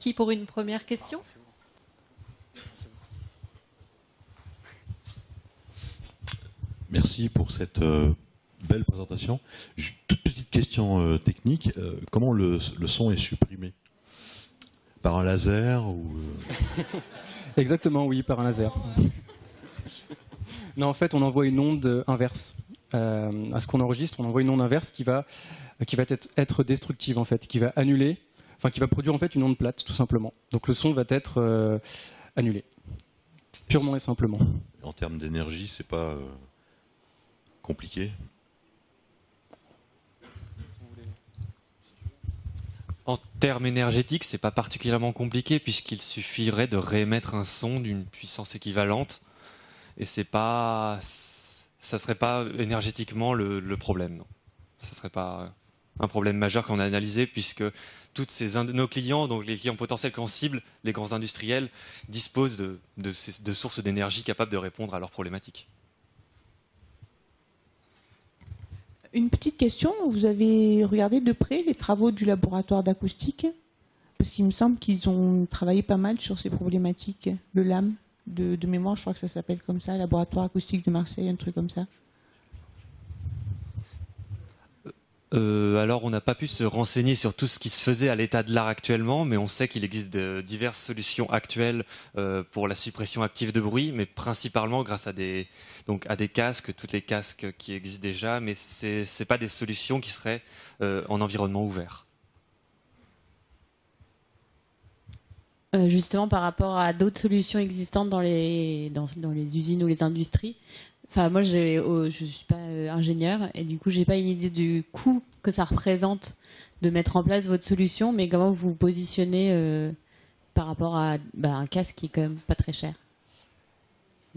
qui pour une première question? Merci pour cette belle présentation. Toute petite question technique. Comment le son est supprimé? Par un laser ou Exactement, oui, par un laser. Non, en fait, on envoie une onde inverse. À ce qu'on enregistre, on envoie une onde inverse qui va être destructive, en fait, qui va annuler, enfin, qui va produire en fait une onde plate, tout simplement. Donc le son va être annulé, purement et simplement. en termes d'énergie, c'est pas compliqué? En termes énergétiques, c'est pas particulièrement compliqué puisqu'il suffirait de réémettre un son d'une puissance équivalente et ça serait pas énergétiquement le problème. Non. Ça serait pas un problème majeur qu'on a analysé puisque nos clients, donc les clients potentiels qu'on cible, les grands industriels, disposent de sources d'énergie capables de répondre à leurs problématiques. Une petite question, vous avez regardé de près les travaux du laboratoire d'acoustique? Parce qu'il me semble qu'ils ont travaillé pas mal sur ces problématiques. Le LAM, de mémoire, je crois que ça s'appelle comme ça, Laboratoire acoustique de Marseille, un truc comme ça. Alors, on n'a pas pu se renseigner sur tout ce qui se faisait à l'état de l'art actuellement, mais on sait qu'il existe de diverses solutions actuelles pour la suppression active de bruit, mais principalement grâce à des casques, tous les casques qui existent déjà, mais c'est pas des solutions qui seraient en environnement ouvert. Justement, par rapport à d'autres solutions existantes dans les usines ou les industries. Enfin, moi, je suis pas ingénieur et du coup, j'ai pas une idée du coût que ça représente de mettre en place votre solution, mais comment vous vous positionnez par rapport à un casque qui est quand même pas très cher.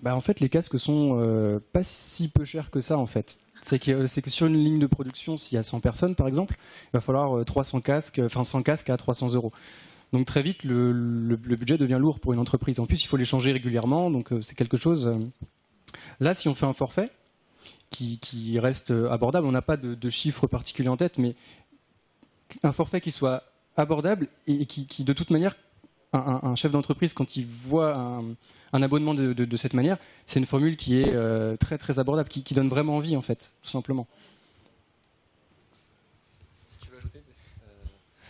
En fait, les casques sont pas si peu chers que ça, en fait. C'est que sur une ligne de production, s'il y a 100 personnes, par exemple, il va falloir 100 casques à 300 €. Donc très vite, le budget devient lourd pour une entreprise. En plus, il faut les changer régulièrement, donc c'est quelque chose... Là, si on fait un forfait qui reste abordable, on n'a pas de chiffre particulier en tête, mais un forfait qui soit abordable et qui de toute manière, un chef d'entreprise, quand il voit un abonnement de cette manière, c'est une formule qui est très très abordable, qui donne vraiment envie, en fait, tout simplement.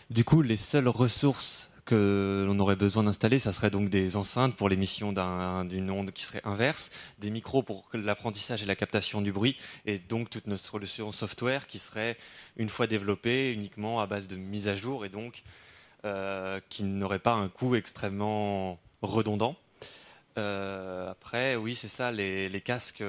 Du coup, les seules ressources que l'on aurait besoin d'installer, ça serait donc des enceintes pour l'émission d'une onde qui serait inverse, des micros pour l'apprentissage et la captation du bruit, et donc toute notre solution software qui serait une fois développée uniquement à base de mise à jour et donc qui n'aurait pas un coût extrêmement redondant. Après, oui, c'est ça, les casques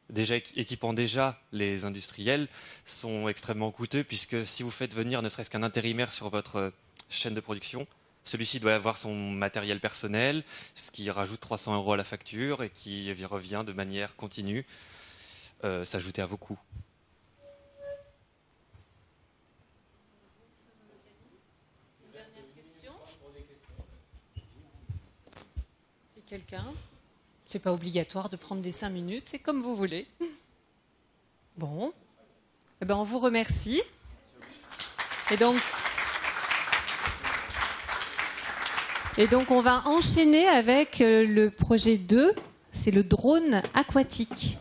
déjà équipant déjà les industriels sont extrêmement coûteux, puisque si vous faites venir ne serait-ce qu'un intérimaire sur votre chaîne de production, celui-ci doit avoir son matériel personnel, ce qui rajoute 300 € à la facture et qui revient de manière continue s'ajouter à vos coûts. C'est quelqu'un? C'est pas obligatoire de prendre des 5 minutes, c'est comme vous voulez. Bon, eh ben, on vous remercie. Et donc, on va enchaîner avec le projet 2, c'est le drone aquatique.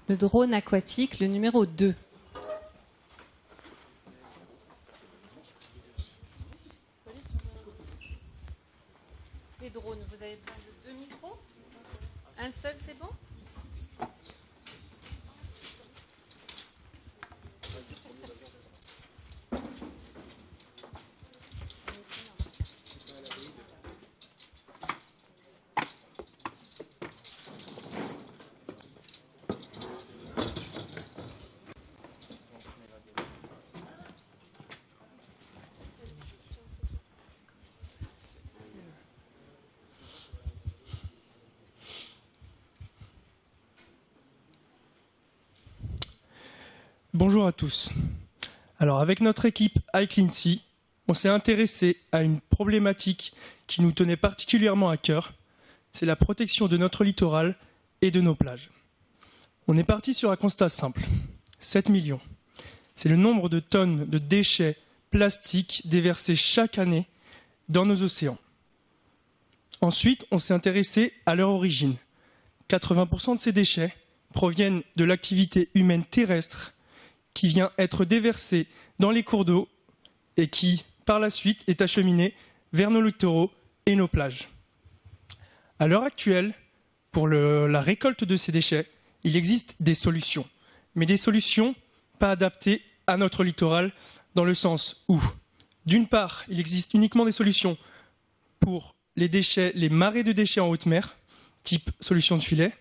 Le drone aquatique, le numéro 2. Les drones, vous avez besoin de 2 micros? Un seul, c'est bon? Bonjour à tous. Alors avec notre équipe iCleanSea, on s'est intéressé à une problématique qui nous tenait particulièrement à cœur, c'est la protection de notre littoral et de nos plages. On est parti sur un constat simple, 7 millions. C'est le nombre de tonnes de déchets plastiques déversés chaque année dans nos océans. Ensuite, on s'est intéressé à leur origine. 80% de ces déchets proviennent de l'activité humaine terrestre qui vient être déversée dans les cours d'eau et qui, par la suite, est acheminée vers nos littoraux et nos plages. À l'heure actuelle, pour la récolte de ces déchets, il existe des solutions, mais des solutions pas adaptées à notre littoral, dans le sens où, d'une part, il existe uniquement des solutions pour les déchets, les marées de déchets en haute mer, type solution de filet.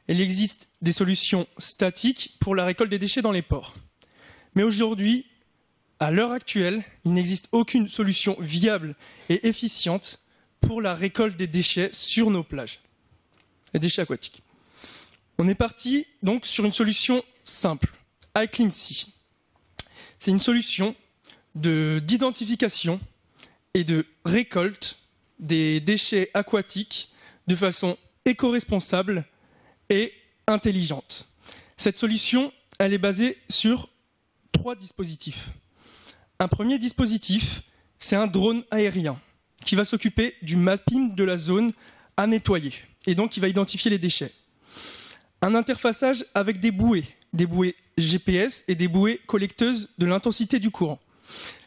Il existe des solutions statiques pour la récolte des déchets dans les ports. Mais aujourd'hui, à l'heure actuelle, il n'existe aucune solution viable et efficiente pour la récolte des déchets sur nos plages, les déchets aquatiques. On est parti donc sur une solution simple, iCleanSea. C'est une solution d'identification et de récolte des déchets aquatiques de façon éco-responsable et intelligente. Cette solution, elle est basée sur 3 dispositifs. Un premier dispositif, c'est un drone aérien qui va s'occuper du mapping de la zone à nettoyer et donc qui va identifier les déchets. Un interfaçage avec des bouées GPS et des bouées collecteuses de l'intensité du courant.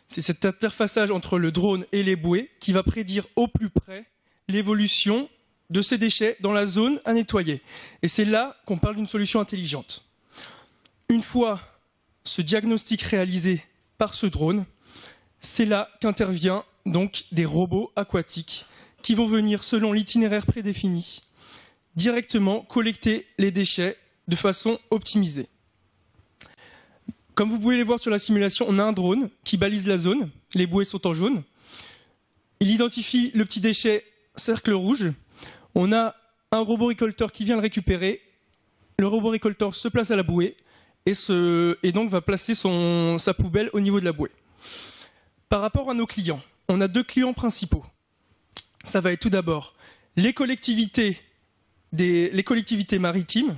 C'est cet interfaçage entre le drone et les bouées qui va prédire au plus près l'évolution de ces déchets dans la zone à nettoyer. Et c'est là qu'on parle d'une solution intelligente. Une fois ce diagnostic réalisé par ce drone, c'est là qu'intervient donc des robots aquatiques qui vont venir, selon l'itinéraire prédéfini, directement collecter les déchets de façon optimisée. Comme vous pouvez le voir sur la simulation, on a un drone qui balise la zone, les bouées sont en jaune. Il identifie le petit déchet cercle rouge. On a un robot récolteur qui vient le récupérer. Le robot récolteur se place à la bouée et donc va placer sa poubelle au niveau de la bouée. Par rapport à nos clients, on a deux clients principaux. Ça va être tout d'abord les collectivités maritimes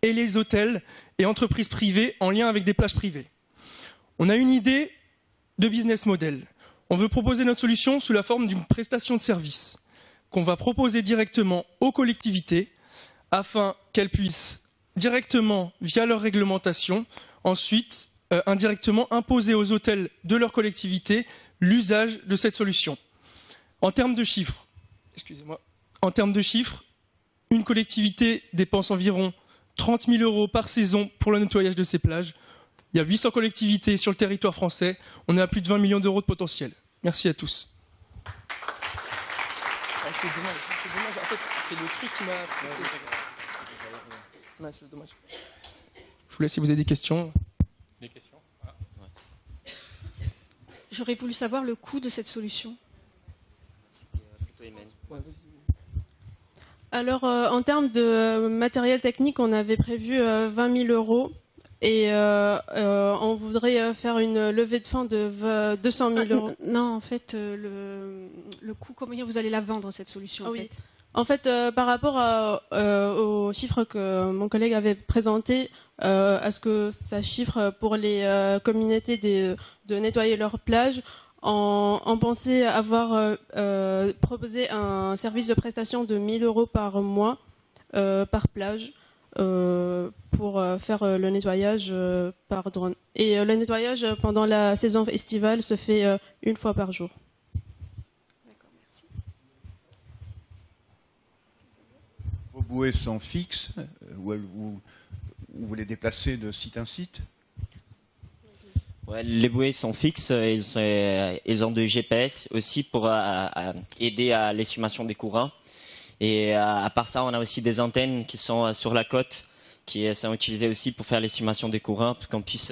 et les hôtels et entreprises privées en lien avec des plages privées. On a une idée de business model. On veut proposer notre solution sous la forme d'une prestation de service qu'on va proposer directement aux collectivités afin qu'elles puissent directement, via leur réglementation, ensuite indirectement imposer aux hôtels de leur collectivité l'usage de cette solution. En termes de chiffres, une collectivité dépense environ 30 000 € par saison pour le nettoyage de ses plages. Il y a 800 collectivités sur le territoire français. On est à plus de 20 millions d'euros de potentiel. Merci à tous. C'est dommage. En fait, c'est le truc qui m'a stressé. C'est dommage. Je vous laisse si vous avez des questions. Des questions ? J'aurais voulu savoir le coût de cette solution. Alors, en termes de matériel technique, on avait prévu 20 000 € et on voudrait faire une levée de fonds de 200 000 €. Non, en fait, le coût, comment vous allez la vendre, cette solution en fait. En fait, par rapport aux chiffres que mon collègue avait présentés, à ce que ça chiffre pour les communautés de nettoyer leurs plages, on pensait avoir proposé un service de prestation de 1 000 € par mois par plage pour faire le nettoyage par drone. Et le nettoyage pendant la saison estivale se fait une fois par jour. D'accord, merci. Vos bouées sont fixes ou vous les déplacez de site en site? Ouais, les bouées sont fixes, ils ont du GPS aussi pour aider à l'estimation des courants. Et à part ça, on a aussi des antennes qui sont sur la côte, qui sont utilisées aussi pour faire l'estimation des courants, pour qu'on puisse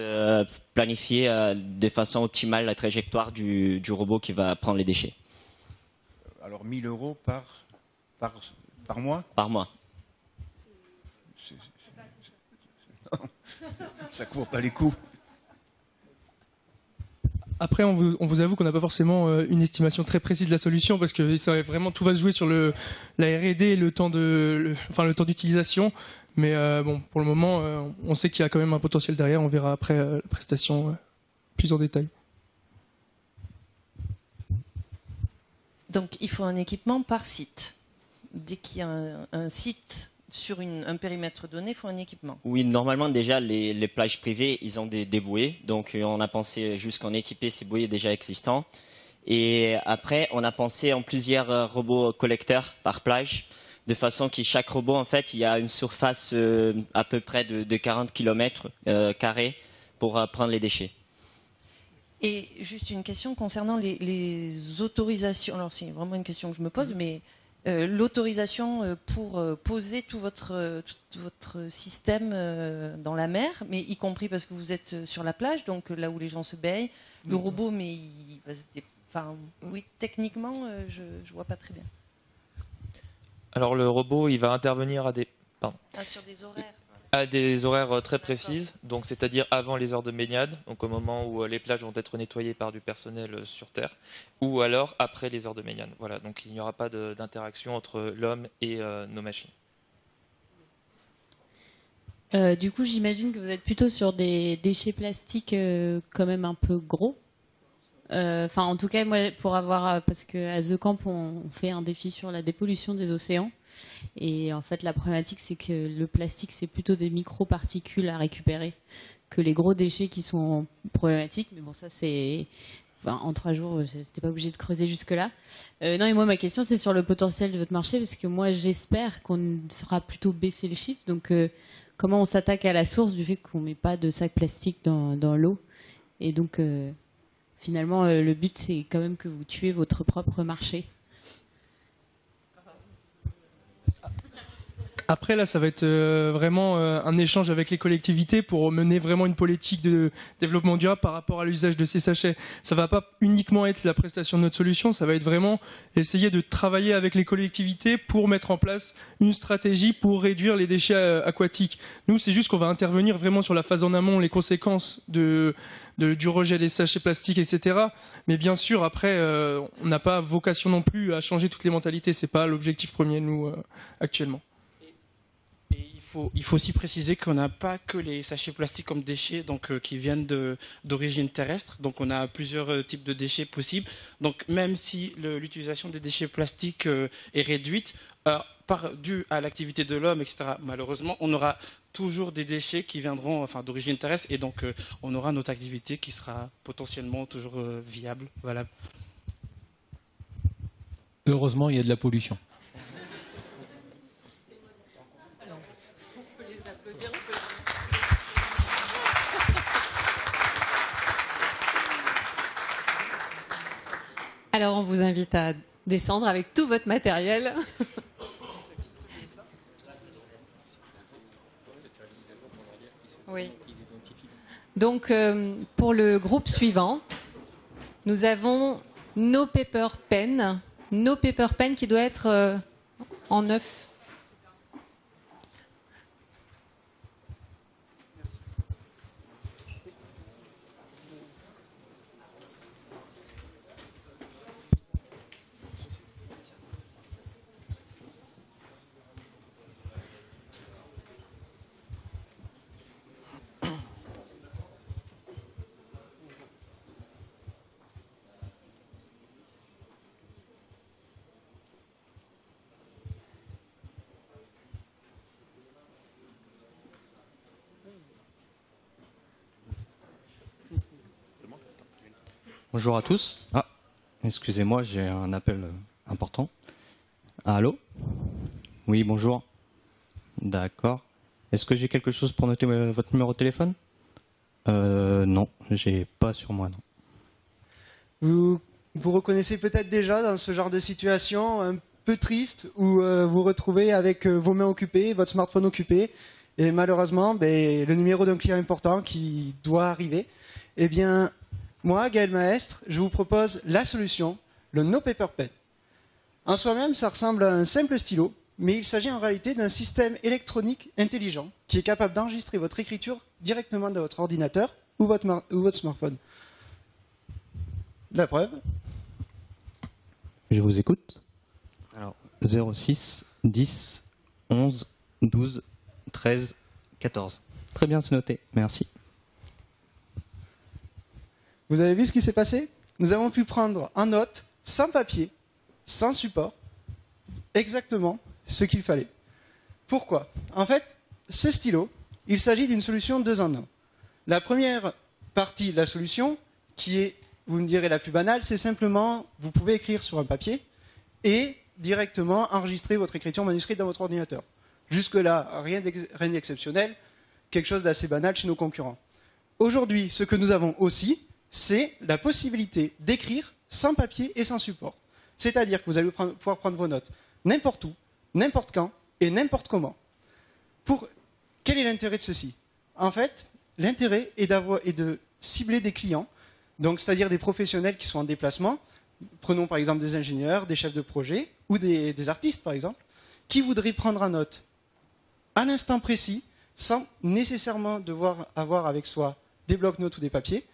planifier de façon optimale la trajectoire du robot qui va prendre les déchets. Alors 1 000 € par mois? Par mois. Ça couvre pas les coûts. Après, on vous avoue qu'on n'a pas forcément une estimation très précise de la solution parce que ça, vraiment tout va se jouer sur la R&D et le temps d'utilisation. Mais bon, pour le moment, on sait qu'il y a quand même un potentiel derrière. On verra après la prestation plus en détail. Donc, il faut un équipement par site. Dès qu'il y a un site sur un périmètre donné, il faut un équipement. Oui, normalement déjà les plages privées, ils ont des bouées, donc on a pensé juste qu'on équipait ces bouées déjà existants. Et après, on a pensé en plusieurs robots collecteurs par plage, de façon que chaque robot, en fait, il y a une surface à peu près de 40 km carrés pour prendre les déchets. Et juste une question concernant les autorisations. Alors c'est vraiment une question que je me pose, mais l'autorisation pour poser tout votre système dans la mer, mais y compris parce que vous êtes sur la plage, donc là où les gens se baignent, le robot, mais oui, techniquement, je ne vois pas très bien. Alors le robot, il va intervenir sur des horaires. À des horaires très précises, donc c'est-à-dire avant les heures de baignade, donc au moment où les plages vont être nettoyées par du personnel sur Terre, ou alors après les heures de baignade. Voilà, donc il n'y aura pas d'interaction entre l'homme et nos machines. Du coup, j'imagine que vous êtes plutôt sur des déchets plastiques quand même un peu gros. En tout cas, moi, parce qu'à The Camp, on fait un défi sur la dépollution des océans. Et en fait, la problématique, c'est que le plastique, c'est plutôt des microparticules à récupérer que les gros déchets qui sont problématiques. Mais bon, ça, c'est... Enfin, en 3 jours, je n'étais pas obligée de creuser jusque-là. Non, et moi, ma question, c'est sur le potentiel de votre marché, parce que moi, j'espère qu'on fera plutôt baisser le chiffre. Donc, comment on s'attaque à la source du fait qu'on ne met pas de sacs plastiques dans l'eau? Et donc, finalement, le but, c'est quand même que vous tuez votre propre marché. Après, là, ça va être vraiment un échange avec les collectivités pour mener vraiment une politique de développement durable par rapport à l'usage de ces sachets. Ça ne va pas uniquement être la prestation de notre solution, ça va être vraiment essayer de travailler avec les collectivités pour mettre en place une stratégie pour réduire les déchets aquatiques. Nous, c'est juste qu'on va intervenir vraiment sur la phase en amont, les conséquences du rejet des sachets plastiques, etc. Mais bien sûr, après, on n'a pas vocation non plus à changer toutes les mentalités. Ce n'est pas l'objectif premier, nous, actuellement. Il faut aussi préciser qu'on n'a pas que les sachets plastiques comme déchets donc, qui viennent d'origine terrestre. Donc on a plusieurs types de déchets possibles. Donc même si l'utilisation des déchets plastiques est réduite, due à l'activité de l'homme, etc., malheureusement, on aura toujours des déchets qui viendront d'origine terrestre. Et donc on aura notre activité qui sera potentiellement toujours viable, valable. Heureusement, il y a de la pollution. Alors, on vous invite à descendre avec tout votre matériel. Oui. Donc, pour le groupe suivant, nous avons No Paper Pen. No Paper Pen qui doit être en neuf. Bonjour à tous. Ah, excusez-moi, j'ai un appel important. Allô? Oui, bonjour. D'accord. Est-ce que j'ai quelque chose pour noter votre numéro de téléphone? Non, j'ai pas sur moi, non. Vous reconnaissez peut-être déjà dans ce genre de situation un peu triste où vous vous retrouvez avec vos mains occupées, votre smartphone occupé, et malheureusement, le numéro d'un client important qui doit arriver. Eh bien, moi, Gaël Maestre, je vous propose la solution, le No Paper Pen. En soi-même, ça ressemble à un simple stylo, mais il s'agit en réalité d'un système électronique intelligent qui est capable d'enregistrer votre écriture directement dans votre ordinateur ou votre smartphone. La preuve? Je vous écoute. Alors, 06 10 11 12 13 14. Très bien, c'est noté. Merci. Vous avez vu ce qui s'est passé? Nous avons pu prendre en note, sans papier, sans support, exactement ce qu'il fallait. Pourquoi? En fait, ce stylo, il s'agit d'une solution 2 en 1. La première partie de la solution, qui est, vous me direz, la plus banale, c'est simplement, vous pouvez écrire sur un papier et directement enregistrer votre écriture manuscrite dans votre ordinateur. Jusque-là, rien d'exceptionnel, quelque chose d'assez banal chez nos concurrents. Aujourd'hui, ce que nous avons aussi, c'est la possibilité d'écrire sans papier et sans support. C'est-à-dire que vous allez pouvoir prendre vos notes n'importe où, n'importe quand et n'importe comment. Quel est l'intérêt de ceci? En fait, l'intérêt est de cibler des clients, donc c'est-à-dire des professionnels qui sont en déplacement. Prenons par exemple des ingénieurs, des chefs de projet ou des artistes par exemple, qui voudraient prendre en note à un instant précis, sans nécessairement devoir avoir avec soi des blocs-notes ou des papiers,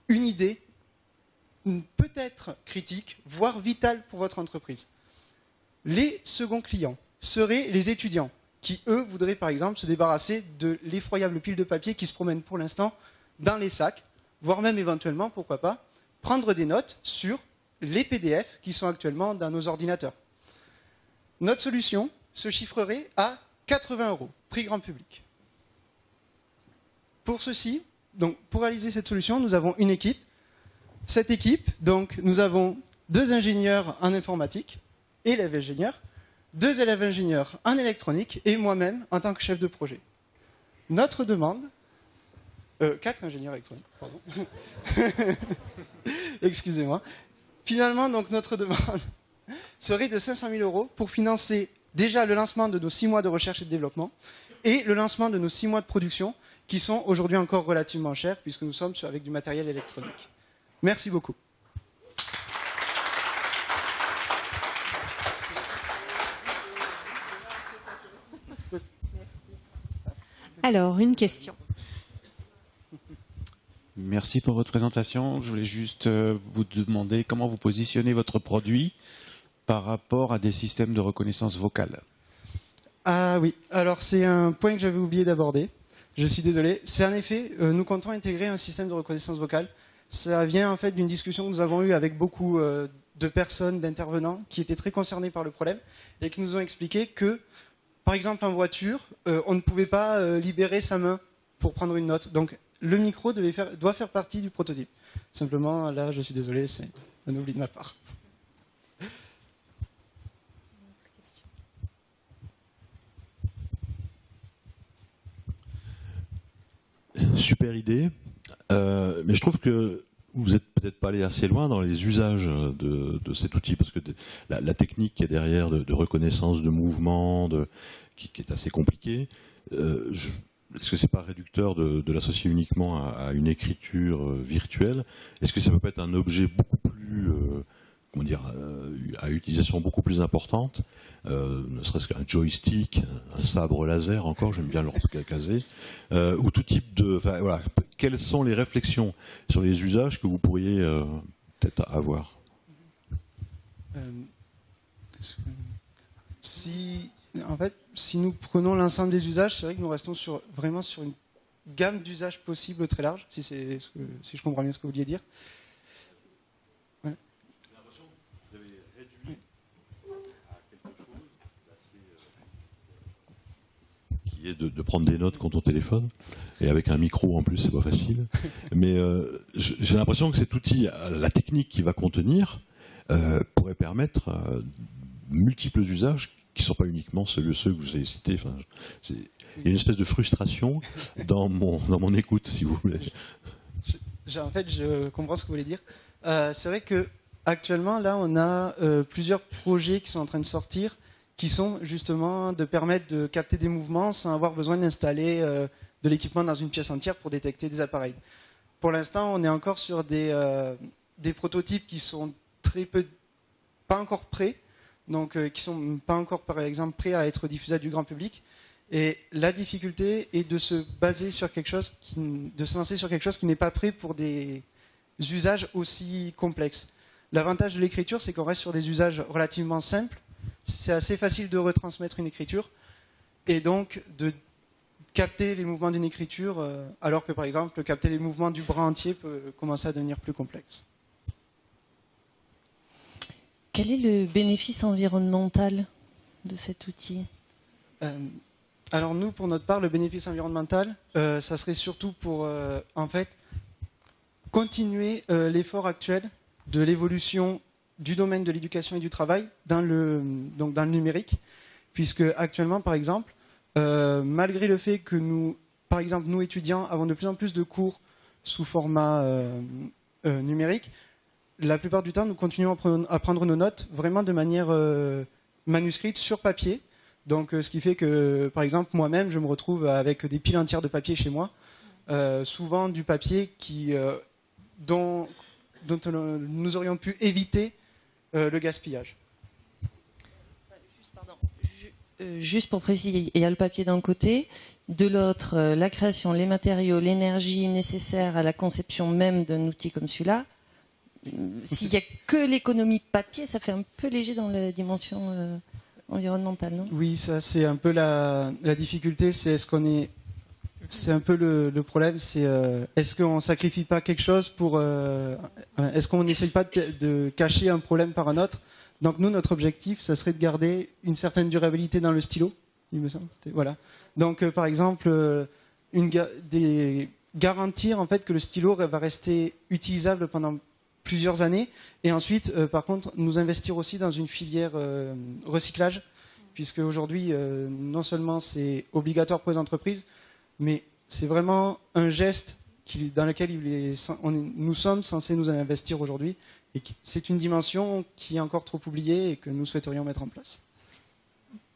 une idée peut-être critique, voire vitale pour votre entreprise. Les seconds clients seraient les étudiants qui, eux, voudraient par exemple se débarrasser de l'effroyable pile de papier qui se promène pour l'instant dans les sacs, voire même éventuellement, pourquoi pas, prendre des notes sur les PDF qui sont actuellement dans nos ordinateurs. Notre solution, se chiffrerait à 80 €, prix grand public. Pour ceci, donc pour réaliser cette solution, nous avons une équipe. Cette équipe, donc, nous avons 2 ingénieurs en informatique, élèves ingénieurs, 2 élèves ingénieurs en électronique et moi-même en tant que chef de projet. Notre demande, 4 ingénieurs électroniques, pardon. Excusez-moi. Finalement, donc, notre demande serait de 500 000 € pour financer déjà le lancement de nos 6 mois de recherche et de développement et le lancement de nos 6 mois de production qui sont aujourd'hui encore relativement chers puisque nous sommes avec du matériel électronique. Merci beaucoup. Alors, une question. Merci pour votre présentation. Je voulais juste vous demander comment vous positionnez votre produit par rapport à des systèmes de reconnaissance vocale. Ah oui, alors c'est un point que j'avais oublié d'aborder. Je suis désolé. C'est en effet, nous comptons intégrer un système de reconnaissance vocale. Ça vient en fait d'une discussion que nous avons eue avec beaucoup de personnes, d'intervenants qui étaient très concernés par le problème et qui nous ont expliqué que, par exemple en voiture, on ne pouvait pas libérer sa main pour prendre une note. Donc le micro doit faire partie du prototype. Simplement, là, je suis désolé, c'est un oubli de ma part. Super idée, mais je trouve que vous n'êtes peut-être pas allé assez loin dans les usages de cet outil, parce que la technique qui est derrière de reconnaissance de mouvement, qui est assez compliquée, est-ce que c'est pas réducteur de l'associer uniquement à une écriture virtuelle? Est-ce que ça peut pas être un objet beaucoup plus, comment dire, à utilisation beaucoup plus importante, ne serait-ce qu'un joystick, un sabre laser encore, j'aime bien le caser, ou tout type de... Enfin, voilà, quelles sont les réflexions sur les usages que vous pourriez peut-être avoir? En fait, si nous prenons l'ensemble des usages, c'est vrai que nous restons vraiment sur une gamme d'usages possibles très large, si je comprends bien ce que vous vouliez dire. Ouais. Qui est de prendre des notes quand on téléphone, et avec un micro en plus, c'est pas facile. Mais j'ai l'impression que cet outil, la technique qu'il va contenir, pourrait permettre multiples usages qui ne sont pas uniquement ceux que vous avez cités. Enfin, il y a une espèce de frustration dans mon écoute, si vous voulez. En fait, je comprends ce que vous voulez dire. C'est vrai qu'actuellement, là, on a plusieurs projets qui sont en train de sortir, qui sont justement de permettre de capter des mouvements sans avoir besoin d'installer de l'équipement dans une pièce entière pour détecter des appareils. Pour l'instant, on est encore sur des prototypes qui sont pas encore prêts, donc qui sont pas encore, par exemple, prêts à être diffusés du grand public. Et la difficulté est de se baser sur quelque chose, de se lancer sur quelque chose qui n'est pas prêt pour des usages aussi complexes. L'avantage de l'écriture, c'est qu'on reste sur des usages relativement simples. C'est assez facile de retransmettre une écriture et donc de capter les mouvements d'une écriture, alors que par exemple capter les mouvements du bras entier peut commencer à devenir plus complexe. Quel est le bénéfice environnemental de cet outil? Alors nous, pour notre part, le bénéfice environnemental, ça serait surtout pour en fait continuer l'effort actuel de l'évolution du domaine de l'éducation et du travail dans le numérique, puisque actuellement, par exemple, malgré le fait que nous, par exemple, nous étudiants, avons de plus en plus de cours sous format numérique, la plupart du temps, nous continuons à prendre nos notes vraiment de manière manuscrite sur papier. Donc, ce qui fait que, par exemple, moi-même, je me retrouve avec des piles entières de papier chez moi, souvent du papier dont nous aurions pu éviter le gaspillage. Juste pour préciser, il y a le papier d'un côté, de l'autre, la création, les matériaux, l'énergie nécessaire à la conception même d'un outil comme celui-là. S'il n'y a que l'économie papier, ça fait un peu léger dans la dimension environnementale, non? Oui, ça c'est un peu la difficulté, c'est c'est un peu le problème, c'est est-ce qu'on ne sacrifie pas quelque chose pour... est-ce qu'on n'essaye pas de cacher un problème par un autre? Donc nous, notre objectif, ça serait de garder une certaine durabilité dans le stylo, il me semble. Voilà. Donc par exemple, garantir en fait que le stylo va rester utilisable pendant plusieurs années, et ensuite, par contre, nous investir aussi dans une filière recyclage, puisque aujourd'hui, non seulement c'est obligatoire pour les entreprises, mais c'est vraiment un geste dans lequel nous sommes censés nous investir aujourd'hui, et c'est une dimension qui est encore trop oubliée et que nous souhaiterions mettre en place.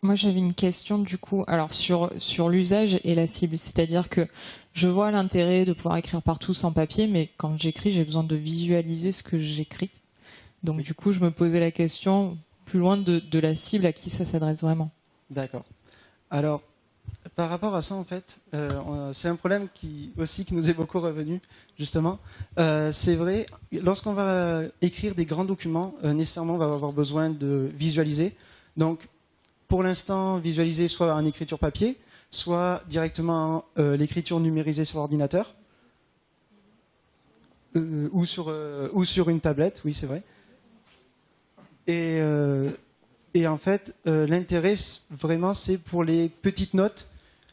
Moi, j'avais une question du coup, alors sur l'usage et la cible, c'est-à-dire que je vois l'intérêt de pouvoir écrire partout sans papier, mais quand j'écris, j'ai besoin de visualiser ce que j'écris. Donc du coup, je me posais la question plus loin de la cible, à qui ça s'adresse vraiment. D'accord. Alors, par rapport à ça, en fait, c'est un problème qui nous est beaucoup revenu, justement. C'est vrai, lorsqu'on va écrire des grands documents, nécessairement, on va avoir besoin de visualiser. Donc, pour l'instant, visualiser soit en écriture papier, soit directement l'écriture numérisée sur ordinateur, ou sur une tablette, oui, c'est vrai. Et en fait, l'intérêt, vraiment, c'est pour les petites notes.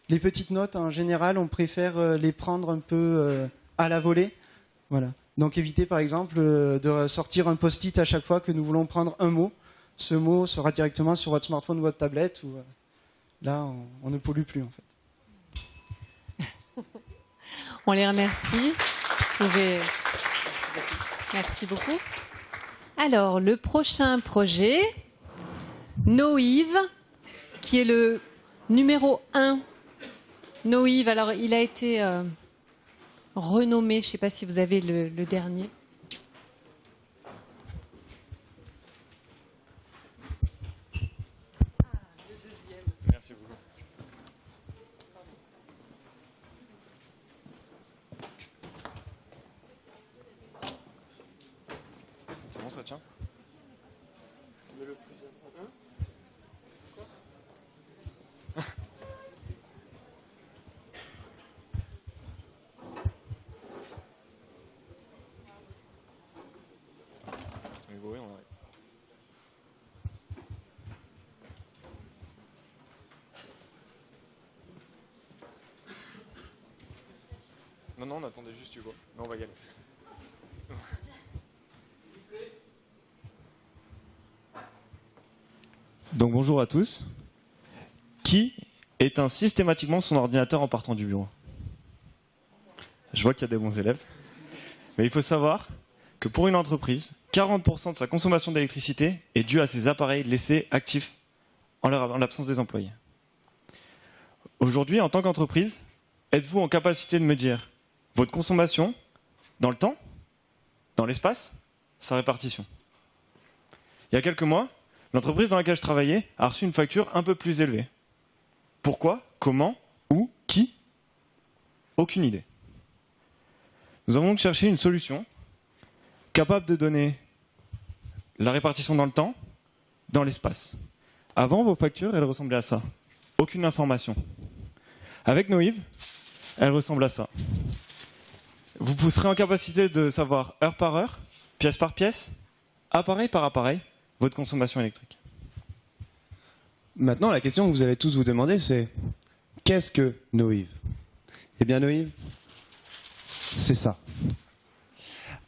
Les petites notes, en général, on préfère les prendre un peu à la volée. Voilà. Donc éviter, par exemple, de sortir un post-it à chaque fois que nous voulons prendre un mot. Ce mot sera directement sur votre smartphone ou votre tablette. Où, là, on ne pollue plus, en fait. On les remercie. Merci beaucoup. Alors, le prochain projet, Noïve, qui est le numéro 1. Noïve, alors il a été renommé, je ne sais pas si vous avez le dernier. Merci beaucoup. C'est bon, ça tient? Oui, on arrive. Non, on attendait juste Hugo. Non, on va y aller. Donc bonjour à tous. Qui éteint systématiquement son ordinateur en partant du bureau? Je vois qu'il y a des bons élèves. Mais il faut savoir que pour une entreprise, 40% de sa consommation d'électricité est due à ses appareils laissés actifs en l'absence des employés. Aujourd'hui, en tant qu'entreprise, êtes-vous en capacité de me dire votre consommation dans le temps, dans l'espace, sa répartition? Il y a quelques mois, l'entreprise dans laquelle je travaillais a reçu une facture un peu plus élevée. Pourquoi? Comment? Où? Qui? Aucune idée. Nous avons donc cherché une solution capable de donner la répartition dans le temps, dans l'espace. Avant, vos factures, elles ressemblaient à ça. Aucune information. Avec Noïve, elles ressemblent à ça. Vous serez en capacité de savoir heure par heure, pièce par pièce, appareil par appareil, votre consommation électrique. Maintenant, la question que vous allez tous vous demander, c'est qu'est-ce que Noïve? Eh bien, Noïve, c'est ça.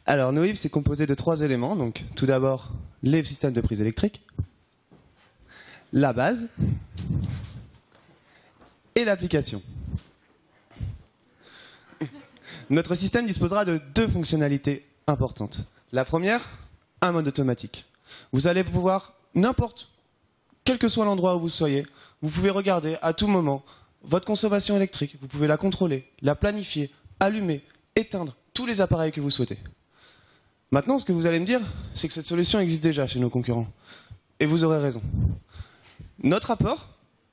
Alors, Noïve, c'est composé de 3 éléments. Donc, tout d'abord, les systèmes de prise électrique, la base et l'application. Notre système disposera de 2 fonctionnalités importantes. La première, un mode automatique. Vous allez pouvoir, quel que soit l'endroit où vous soyez, vous pouvez regarder à tout moment votre consommation électrique. Vous pouvez la contrôler, la planifier, allumer, éteindre tous les appareils que vous souhaitez. Maintenant, ce que vous allez me dire, c'est que cette solution existe déjà chez nos concurrents. Et vous aurez raison. Notre apport,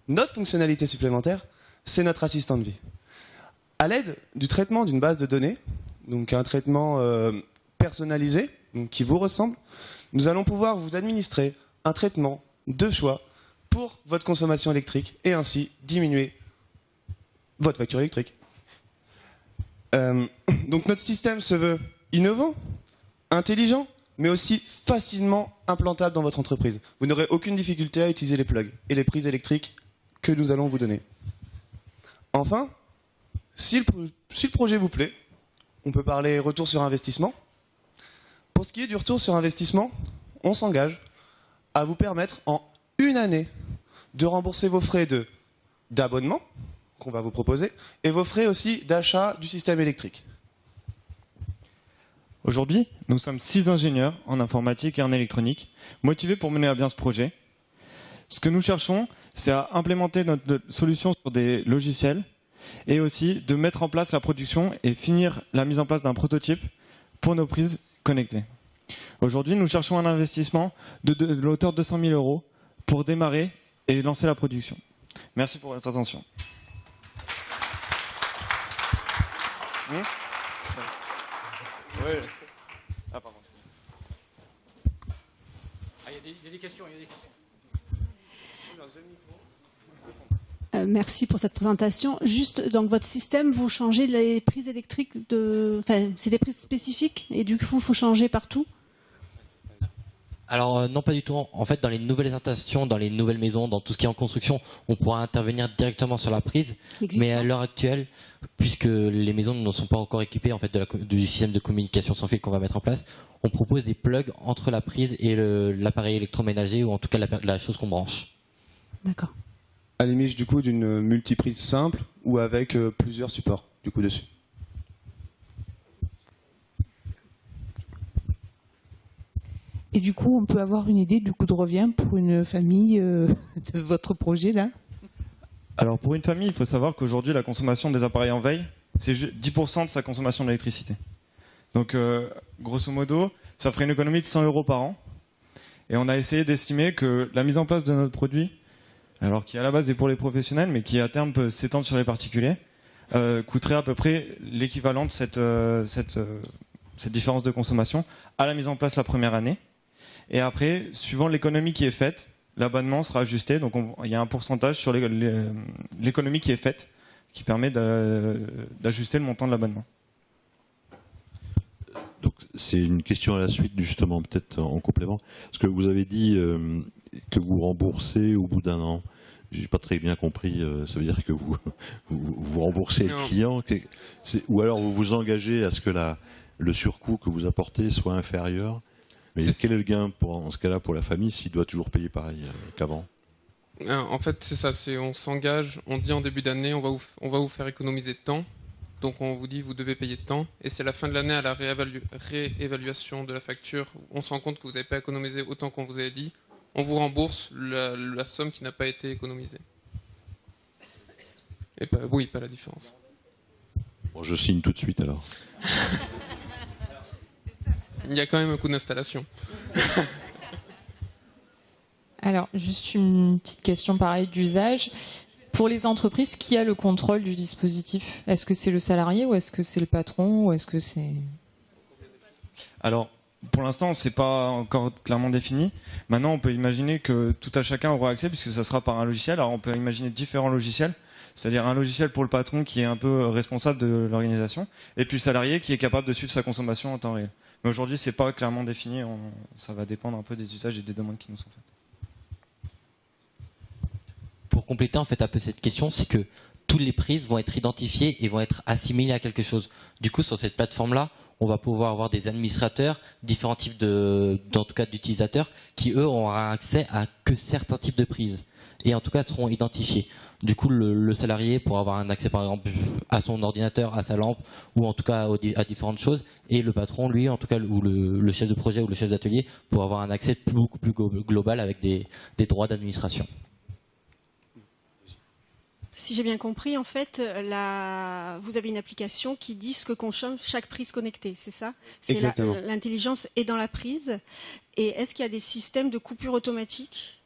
notre fonctionnalité supplémentaire, c'est notre assistant de vie. À l'aide du traitement d'une base de données, donc un traitement personnalisé, donc qui vous ressemble, nous allons pouvoir vous administrer un traitement de choix pour votre consommation électrique et ainsi diminuer votre facture électrique. Donc notre système se veut innovant, intelligent, mais aussi facilement implantable dans votre entreprise. Vous n'aurez aucune difficulté à utiliser les plugs et les prises électriques que nous allons vous donner. Enfin, si le projet vous plaît, on peut parler retour sur investissement. Pour ce qui est du retour sur investissement, on s'engage à vous permettre en 1 année de rembourser vos frais d'abonnement qu'on va vous proposer et vos frais aussi d'achat du système électrique. Aujourd'hui, nous sommes 6 ingénieurs en informatique et en électronique, motivés pour mener à bien ce projet. Ce que nous cherchons, c'est à implémenter notre solution sur des logiciels et aussi de mettre en place la production et finir la mise en place d'un prototype pour nos prises connectées. Aujourd'hui, nous cherchons un investissement de l'auteur de 200 000 € pour démarrer et lancer la production. Merci pour votre attention. Oui. Ah, pardon. Il y a des questions. Merci pour cette présentation. Juste, donc votre système, vous changez les prises électriques c'est des prises spécifiques et du coup, il faut changer partout? Alors non, pas du tout. En fait, dans les nouvelles installations, dans les nouvelles maisons, dans tout ce qui est en construction, on pourra intervenir directement sur la prise. Mais à l'heure actuelle, puisque les maisons ne sont pas encore équipées en fait du système de communication sans fil qu'on va mettre en place, on propose des plugs entre la prise et l'appareil électroménager ou en tout cas la chose qu'on branche. D'accord. À l'image du coup d'une multiprise simple ou avec plusieurs supports du coup dessus. Et du coup, on peut avoir une idée du coût de revient pour une famille de votre projet là? Alors pour une famille, il faut savoir qu'aujourd'hui, la consommation des appareils en veille, c'est 10% de sa consommation d'électricité. Donc grosso modo, ça ferait une économie de 100 € par an. Et on a essayé d'estimer que la mise en place de notre produit, alors qui à la base est pour les professionnels, mais qui à terme peut s'étendre sur les particuliers, coûterait à peu près l'équivalent de cette différence de consommation à la mise en place la première année. Et après, suivant l'économie qui est faite, l'abonnement sera ajusté. Donc il y a un pourcentage sur l'économie qui est faite qui permet d'ajuster le montant de l'abonnement. Donc c'est une question à la suite, justement, peut-être en complément. Parce que vous avez dit que vous remboursez au bout d'1 an. J'ai pas très bien compris. Ça veut dire que vous remboursez le client, ou alors vous vous engagez à ce que le surcoût que vous apportez soit inférieur. Mais quel est le gain en ce cas-là pour la famille s'il doit toujours payer pareil qu'avant? En fait, c'est ça. On s'engage, on dit en début d'année, on va vous faire économiser de temps. Donc on vous dit, vous devez payer de temps. Et c'est la fin de l'année, à la réévaluation de la facture, on se rend compte que vous n'avez pas économisé autant qu'on vous avait dit. On vous rembourse la somme qui n'a pas été économisée. Et pas la différence. Bon, je signe tout de suite alors. Il y a quand même un coût d'installation. Alors, juste une petite question pareille d'usage. Pour les entreprises, qui a le contrôle du dispositif? Est-ce que c'est le salarié ou est-ce que c'est le patron ou est-ce que c'est... Alors, pour l'instant, c'est pas encore clairement défini. Maintenant, on peut imaginer que tout à chacun aura accès puisque ça sera par un logiciel. Alors, on peut imaginer différents logiciels. C'est-à-dire un logiciel pour le patron qui est un peu responsable de l'organisation et puis le salarié qui est capable de suivre sa consommation en temps réel. Mais aujourd'hui, c'est pas clairement défini. Ça va dépendre un peu des usages et des demandes qui nous sont faites. Pour compléter en fait un peu cette question, c'est que toutes les prises vont être identifiées et vont être assimilées à quelque chose. Du coup, sur cette plateforme-là, on va pouvoir avoir des administrateurs, différents types d'utilisateurs qui, eux, auront accès à que certains types de prises. Et en tout cas, seront identifiés. Du coup, le salarié pourra avoir un accès, par exemple, à son ordinateur, à sa lampe, ou en tout cas à différentes choses. Et le patron, lui, en tout cas, ou le chef de projet ou le chef d'atelier, pourra avoir un accès beaucoup plus global avec des droits d'administration. Si j'ai bien compris, en fait, vous avez une application qui dit ce que consomme chaque prise connectée, c'est ça? Exactement. L'intelligence est dans la prise. Et est-ce qu'il y a des systèmes de coupure automatique?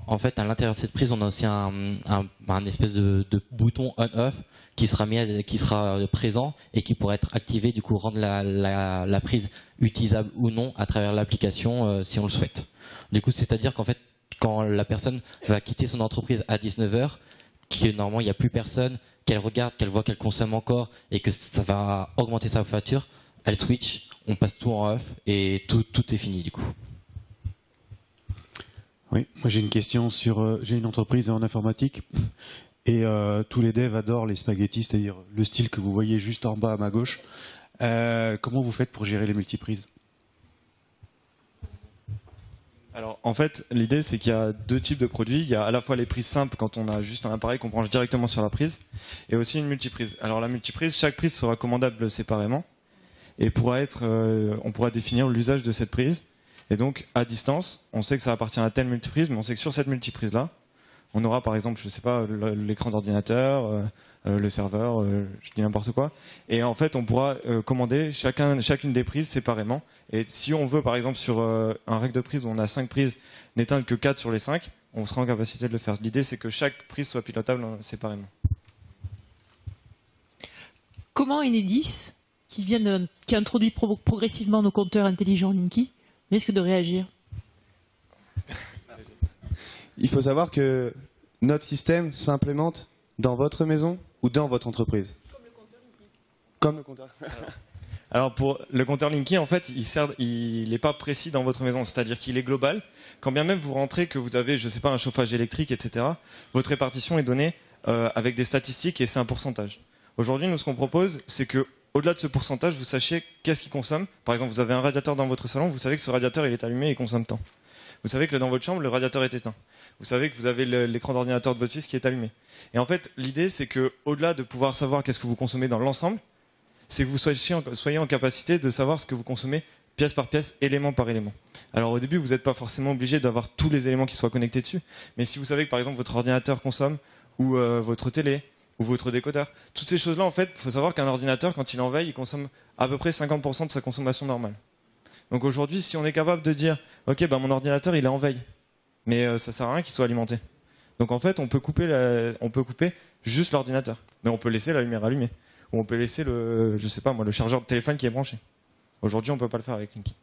En fait, à l'intérieur de cette prise, on a aussi un espèce de bouton on-off qui sera présent et qui pourra être activé, du coup rendre la prise utilisable ou non à travers l'application si on le souhaite. Du coup, c'est-à-dire qu'en fait, quand la personne va quitter son entreprise à 19h, que normalement il n'y a plus personne, qu'elle regarde, qu'elle voit qu'elle consomme encore et que ça va augmenter sa facture, elle switch, on passe tout en off et tout est fini du coup. Oui, moi j'ai une question sur. J'ai une entreprise en informatique et tous les devs adorent les spaghettis, c'est-à-dire le style que vous voyez juste en bas à ma gauche. Comment vous faites pour gérer les multiprises? Alors en fait, l'idée c'est qu'il y a deux types de produits. Il y a à la fois les prises simples quand on a juste un appareil qu'on branche directement sur la prise, et aussi une multiprise. Alors la multiprise, chaque prise sera commandable séparément et on pourra définir l'usage de cette prise. Et donc à distance, on sait que ça appartient à telle multiprise, mais on sait que sur cette multiprise là, on aura par exemple, je sais pas, l'écran d'ordinateur, le serveur, je dis n'importe quoi. Et en fait, on pourra commander chacune des prises séparément. Et si on veut, par exemple, sur un rack de prise où on a 5 prises, n'éteindre que 4 sur les 5, on sera en capacité de le faire. L'idée, c'est que chaque prise soit pilotable séparément. Comment Enedis, qui introduit progressivement nos compteurs intelligents Linky, risque de réagir? Il faut savoir que notre système s'implémente dans votre maison ou dans votre entreprise. Comme le compteur. Alors pour le compteur Linky, en fait, il n'est pas précis dans votre maison, c'est-à-dire qu'il est global. Quand bien même vous rentrez que vous avez, je sais pas, un chauffage électrique, etc., votre répartition est donnée avec des statistiques et c'est un pourcentage. Aujourd'hui, nous, ce qu'on propose, c'est que au-delà de ce pourcentage, vous sachiez qu'est-ce qu'il consomme. Par exemple, vous avez un radiateur dans votre salon, vous savez que ce radiateur il est allumé et consomme tant. Vous savez que dans votre chambre, le radiateur est éteint. Vous savez que vous avez l'écran d'ordinateur de votre fils qui est allumé. Et en fait, l'idée, c'est que au-delà de pouvoir savoir qu'est-ce que vous consommez dans l'ensemble, c'est que vous soyez en capacité de savoir ce que vous consommez pièce par pièce, élément par élément. Alors au début, vous n'êtes pas forcément obligé d'avoir tous les éléments qui soient connectés dessus, mais si vous savez que par exemple votre ordinateur consomme, ou votre télé, ou votre décodeur, toutes ces choses-là, en fait, il faut savoir qu'un ordinateur, quand il est en veille, il consomme à peu près 50% de sa consommation normale. Donc aujourd'hui, si on est capable de dire, ok, mon ordinateur il est en veille, mais ça sert à rien qu'il soit alimenté. Donc en fait, on peut couper juste l'ordinateur, mais on peut laisser la lumière allumée, ou on peut laisser le chargeur de téléphone qui est branché. Aujourd'hui, on peut pas le faire avec Linky.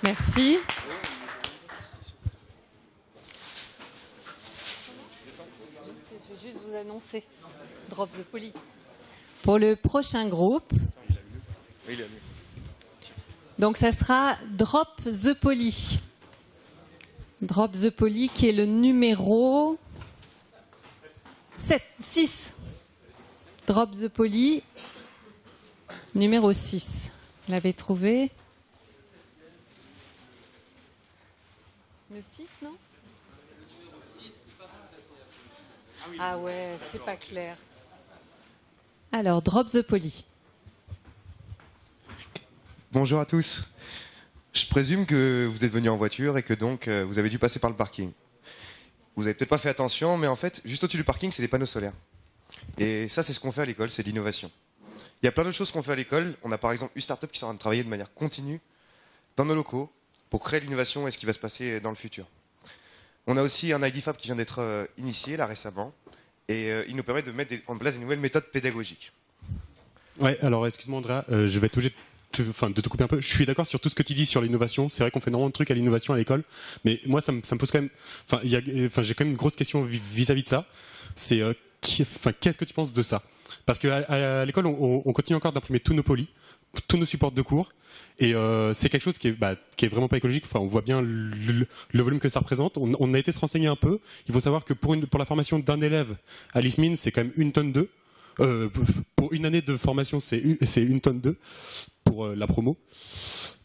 Merci. Je vais juste vous annoncer. Drop the Poly. Pour le prochain groupe, donc ça sera Drop the Poly. Drop the Poly qui est le numéro 6. Drop the Poly, numéro 6. Vous l'avez trouvé? Le 6, non? Ah ouais, c'est pas clair. Alors, Drop the Poly. Bonjour à tous. Je présume que vous êtes venus en voiture et que donc vous avez dû passer par le parking. Vous avez peut-être pas fait attention, mais en fait, juste au-dessus du parking, c'est des panneaux solaires. Et ça, c'est ce qu'on fait à l'école, c'est de l'innovation. Il y a plein d'autres choses qu'on fait à l'école. On a par exemple une start-up qui est en train de travailler de manière continue dans nos locaux pour créer l'innovation et ce qui va se passer dans le futur. On a aussi un ID Fab qui vient d'être initié là récemment et il nous permet de mettre en place des nouvelles méthodes pédagogiques. Ouais, alors excuse-moi Andrea, je vais être obligé de te couper un peu. Je suis d'accord sur tout ce que tu dis sur l'innovation. C'est vrai qu'on fait énormément de trucs à l'innovation à l'école, mais moi ça me pose quand même. J'ai quand même une grosse question vis-à-vis de ça. C'est qu'est-ce que tu penses de ça? Parce qu'à l'école, on continue encore d'imprimer tous nos polys, tous nos supports de cours, et c'est quelque chose qui est vraiment pas écologique. Enfin, on voit bien le volume que ça représente. On a été se renseigner un peu. Il faut savoir que pour la formation d'un élève à l'ISMIN, c'est quand même 1 tonne 2. Pour une année de formation, c'est 1 tonne 2 pour la promo.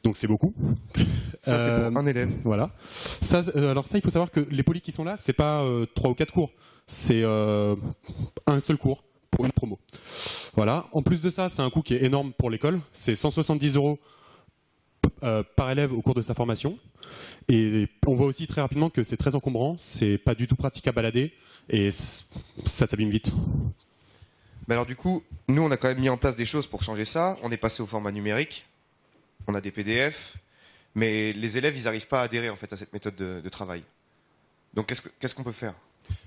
Donc c'est beaucoup. Ça, c'est pour un élève. Voilà. Alors ça, il faut savoir que les polys qui sont là, c'est pas 3 ou 4 cours. C'est un seul cours pour une promo. Voilà. En plus de ça, c'est un coût qui est énorme pour l'école. C'est 170 € par élève au cours de sa formation. Et on voit aussi très rapidement que c'est très encombrant, c'est pas du tout pratique à balader et ça s'abîme vite. Mais alors du coup, nous on a quand même mis en place des choses pour changer ça. On est passé au format numérique, on a des PDF, mais les élèves ils n'arrivent pas à adhérer en fait à cette méthode de travail. Donc qu'est-ce qu'on peut faire?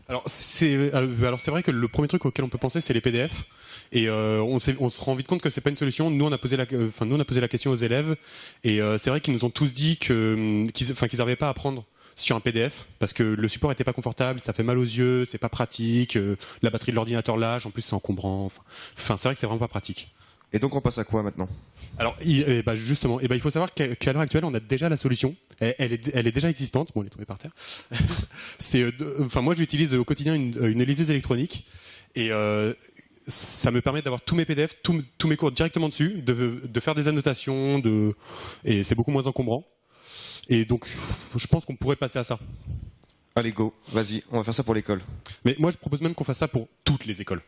Alors c'est vrai que le premier truc auquel on peut penser, c'est les PDF. Et on se rend vite compte que c'est pas une solution. Nous on a posé la question aux élèves et c'est vrai qu'ils nous ont tous dit qu'ils n'arrivaient pas à apprendre sur un PDF parce que le support était pas confortable, ça fait mal aux yeux, c'est pas pratique, la batterie de l'ordinateur lâche, en plus c'est encombrant. Enfin c'est vrai que c'est vraiment pas pratique. Et donc on passe à quoi maintenant? Alors justement, il faut savoir qu'à l'heure actuelle on a déjà la solution. Elle est déjà existante. Bon, elle est tombée par terre. Moi j'utilise au quotidien une liseuse électronique et ça me permet d'avoir tous mes PDF, tous mes cours directement dessus, de faire des annotations, et c'est beaucoup moins encombrant. Et donc, je pense qu'on pourrait passer à ça. Allez, go, vas-y, on va faire ça pour l'école. Mais moi, je propose même qu'on fasse ça pour toutes les écoles.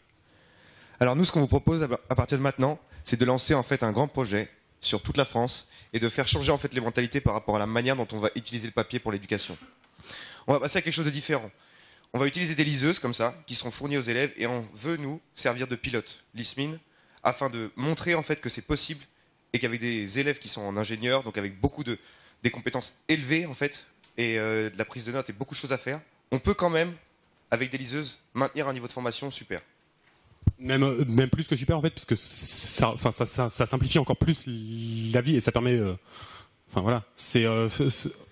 Alors nous, ce qu'on vous propose à partir de maintenant, c'est de lancer en fait un grand projet sur toute la France et de faire changer en fait les mentalités par rapport à la manière dont on va utiliser le papier pour l'éducation. On va passer à quelque chose de différent. On va utiliser des liseuses comme ça, qui seront fournies aux élèves, et on veut nous servir de pilote, l'ISMIN, afin de montrer en fait que c'est possible et qu'avec des élèves qui sont en ingénieur, donc avec beaucoup des compétences élevées en fait, et de la prise de notes et beaucoup de choses à faire, on peut quand même, avec des liseuses, maintenir un niveau de formation super. Même plus que super en fait, parce que ça simplifie encore plus la vie et ça permet. Voilà,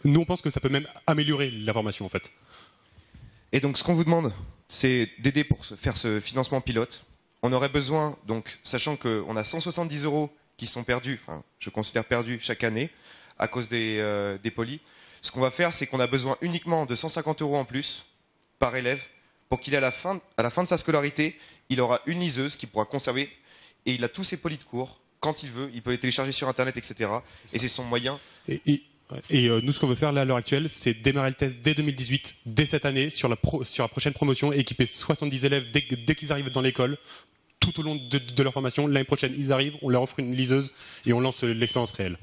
nous on pense que ça peut même améliorer la formation en fait. Et donc ce qu'on vous demande, c'est d'aider pour faire ce financement pilote. On aurait besoin, donc sachant qu'on a 170 € qui sont perdus, enfin je considère perdus chaque année à cause des polis. Ce qu'on va faire, c'est qu'on a besoin uniquement de 150 € en plus par élève pour qu'il ait à la fin de sa scolarité, il aura une liseuse qu'il pourra conserver et il a tous ses polis de cours quand il veut, il peut les télécharger sur internet, etc. Et c'est son moyen. Et nous, ce qu'on veut faire là à l'heure actuelle, c'est démarrer le test dès 2018, dès cette année, sur la prochaine promotion, équiper 70 élèves dès qu'ils arrivent dans l'école, tout au long de leur formation. L'année prochaine, ils arrivent, on leur offre une liseuse et on lance l'expérience réelle.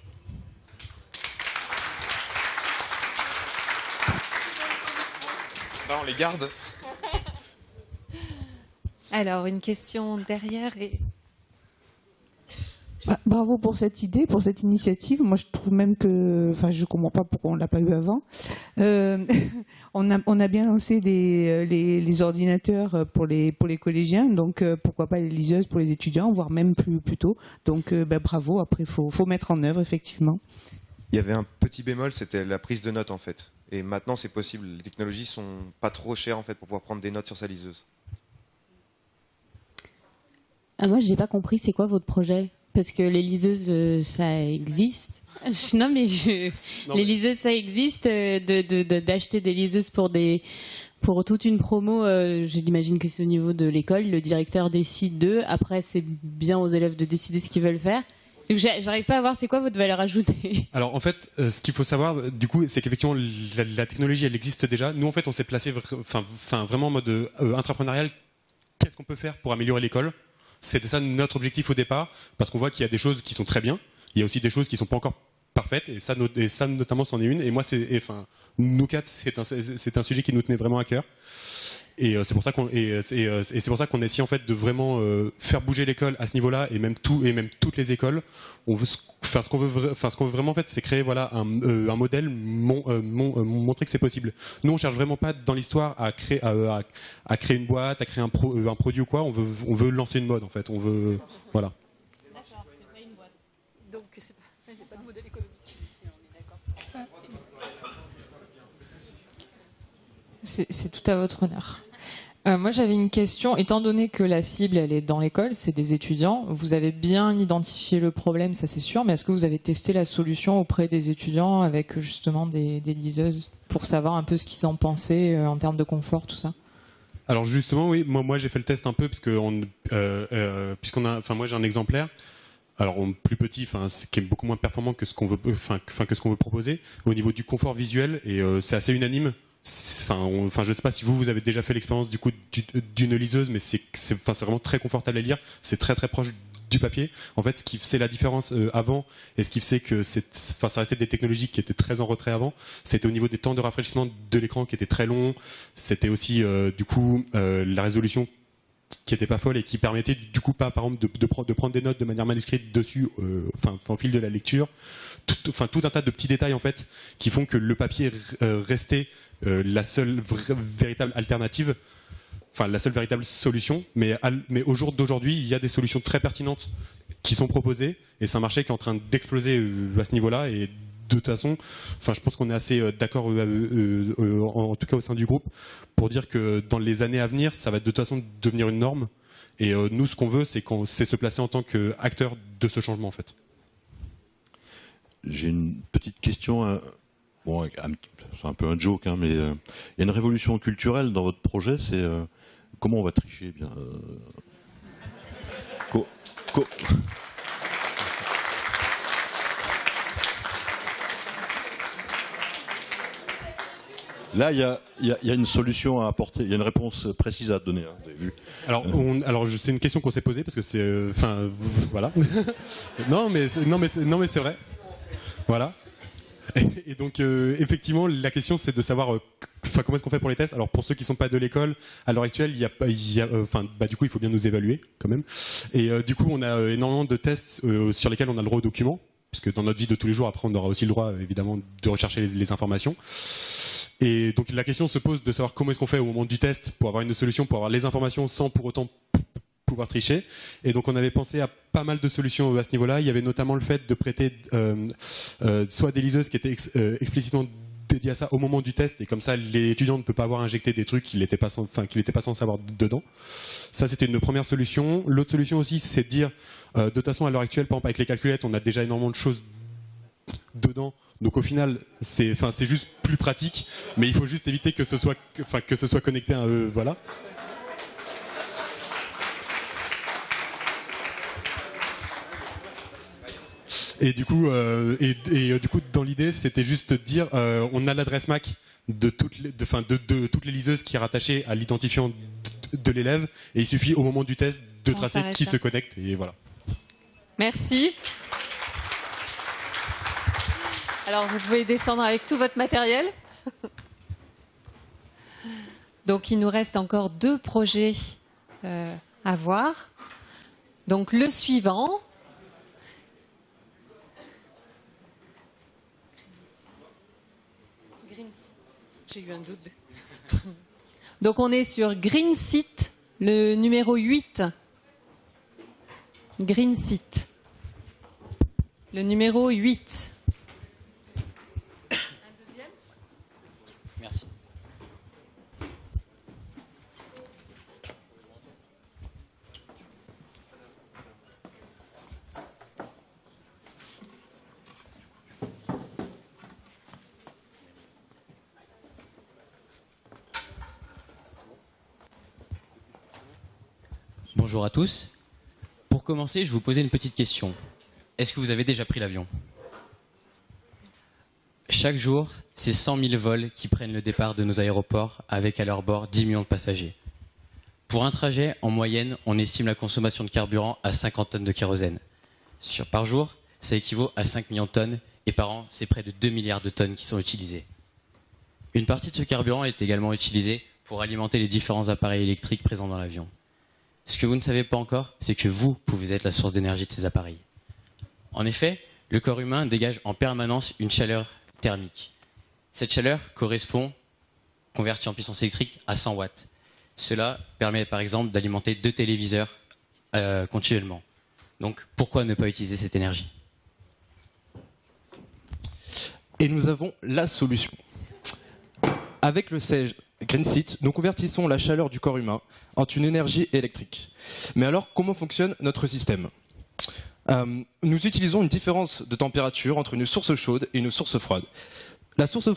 Là, on les garde. Alors, une question derrière et... Bravo pour cette idée, pour cette initiative. Moi, je trouve même que, je comprends pas pourquoi on l'a pas eu avant. On a bien lancé les ordinateurs pour les collégiens, donc pourquoi pas les liseuses pour les étudiants, voire même plus tôt. Donc, bravo. Après, faut mettre en œuvre effectivement. Il y avait un petit bémol, c'était la prise de notes en fait. Et maintenant, c'est possible. Les technologies sont pas trop chères en fait pour pouvoir prendre des notes sur sa liseuse. Moi, j'ai pas compris. C'est quoi votre projet? Parce que les liseuses, ça existe. Les liseuses, ça existe. D'acheter des liseuses pour toute une promo, j'imagine que c'est au niveau de l'école. Le directeur décide d'eux. Après, c'est bien aux élèves de décider ce qu'ils veulent faire. Donc, j'arrive pas à voir c'est quoi votre valeur ajoutée. Alors en fait, ce qu'il faut savoir, du coup, c'est qu'effectivement la technologie, elle existe déjà. Nous, en fait, on s'est placé, vraiment en mode intrapreneurial. Qu'est-ce qu'on peut faire pour améliorer l'école? C'était ça notre objectif au départ, parce qu'on voit qu'il y a des choses qui sont très bien. Il y a aussi des choses qui sont pas encore parfaites, et ça notamment, c'en est une. Et moi, nous quatre, c'est un sujet qui nous tenait vraiment à cœur. Et c'est pour ça qu'on essaie en fait de vraiment faire bouger l'école à ce niveau-là et même toutes les écoles. Ce qu'on veut vraiment en fait, c'est créer un modèle, montrer que c'est possible. Nous, on cherche vraiment pas dans l'histoire à créer une boîte, à créer un produit ou quoi. On veut lancer une mode en fait. On veut voilà. D'accord, c'est pas une boîte. Donc c'est pas de modèle économique. C'est tout à votre honneur. Moi, j'avais une question. Étant donné que la cible, elle est dans l'école, c'est des étudiants, vous avez bien identifié le problème, ça c'est sûr, mais est-ce que vous avez testé la solution auprès des étudiants avec justement des liseuses pour savoir un peu ce qu'ils en pensaient en termes de confort, tout ça? Alors justement, oui, moi j'ai fait le test un peu parce que moi j'ai un exemplaire. Alors plus petit, qui est beaucoup moins performant que ce qu'on veut, que ce qu'on veut proposer au niveau du confort visuel, et c'est assez unanime. Je ne sais pas si vous avez déjà fait l'expérience du coup d'une liseuse, mais c'est vraiment très confortable à lire. C'est très très proche du papier. En fait, ce qui fait la différence avant, et ce qui fait que ça restait des technologies qui étaient très en retrait avant, c'était au niveau des temps de rafraîchissement de l'écran qui étaient très longs. C'était aussi la résolution était pas folle et qui permettait du coup pas, par exemple, de prendre des notes de manière manuscrite dessus, au fil de la lecture. Tout un tas de petits détails en fait qui font que le papier restait la seule véritable alternative, enfin la seule véritable solution. Mais au jour d'aujourd'hui, il y a des solutions très pertinentes qui sont proposées et c'est un marché qui est en train d'exploser à ce niveau-là. Et de toute façon, je pense qu'on est assez d'accord, en tout cas au sein du groupe, pour dire que dans les années à venir, ça va de toute façon devenir une norme. Et nous, ce qu'on veut, c'est se placer en tant qu'acteur de ce changement, en fait. J'ai une petite question. Bon, c'est un peu un joke, hein, mais il y a une révolution culturelle dans votre projet. C'est comment on va tricher bien. Là, il y a une solution à apporter, il y a une réponse précise à donner. Hein, vous avez vu. Alors, c'est une question qu'on s'est posée parce que c'est, voilà. non, mais c'est vrai. Voilà. Et donc, effectivement, la question, c'est de savoir, comment est-ce qu'on fait pour les tests. Alors, pour ceux qui ne sont pas de l'école, à l'heure actuelle, du coup, il faut bien nous évaluer quand même. Et du coup, on a énormément de tests sur lesquels on a le droit au document, puisque dans notre vie de tous les jours, après, on aura aussi le droit, évidemment, de rechercher les informations. Et donc la question se pose de savoir comment est-ce qu'on fait au moment du test pour avoir une solution, pour avoir les informations sans pour autant pouvoir tricher. Et donc on avait pensé à pas mal de solutions à ce niveau-là. Il y avait notamment le fait de prêter soit des liseuses qui étaient explicitement dédiées à ça au moment du test, et comme ça l'étudiant ne peut pas avoir injecté des trucs qu'il n'était pas censé avoir dedans. Ça, c'était une première solution. L'autre solution aussi, c'est de dire, de toute façon à l'heure actuelle, par exemple avec les calculettes, on a déjà énormément de choses dedans. Donc au final, c'est juste plus pratique, mais il faut juste éviter que ce soit connecté à voilà. Et du coup, dans l'idée, c'était juste de dire, on a l'adresse MAC de toutes les liseuses qui est rattachée à l'identifiant de l'élève, et il suffit au moment du test de tracer qui se connecte, et voilà. Merci. Alors, vous pouvez descendre avec tout votre matériel. Donc, il nous reste encore 2 projets à voir. Donc, le suivant. J'ai eu un doute. Donc, on est sur Greenseat, le numéro 8. Greenseat. Le numéro 8. Merci. Bonjour à tous. Pour commencer, je vais vous poser une petite question. Est-ce que vous avez déjà pris l'avion ? Chaque jour, c'est 100 000 vols qui prennent le départ de nos aéroports avec à leur bord 10 millions de passagers. Pour un trajet, en moyenne, on estime la consommation de carburant à 50 tonnes de kérosène. Par jour, ça équivaut à 5 millions de tonnes et par an, c'est près de 2 milliards de tonnes qui sont utilisées. Une partie de ce carburant est également utilisée pour alimenter les différents appareils électriques présents dans l'avion. Ce que vous ne savez pas encore, c'est que vous pouvez être la source d'énergie de ces appareils. En effet, le corps humain dégage en permanence une chaleur thermique. Cette chaleur correspond, convertie en puissance électrique, à 100 watts. Cela permet par exemple d'alimenter 2 téléviseurs continuellement. Donc pourquoi ne pas utiliser cette énergie ? Et nous avons la solution. Avec le siège Greenseat, nous convertissons la chaleur du corps humain en une énergie électrique. Mais alors, comment fonctionne notre système ? Nous utilisons une différence de température entre une source chaude et une source froide. La source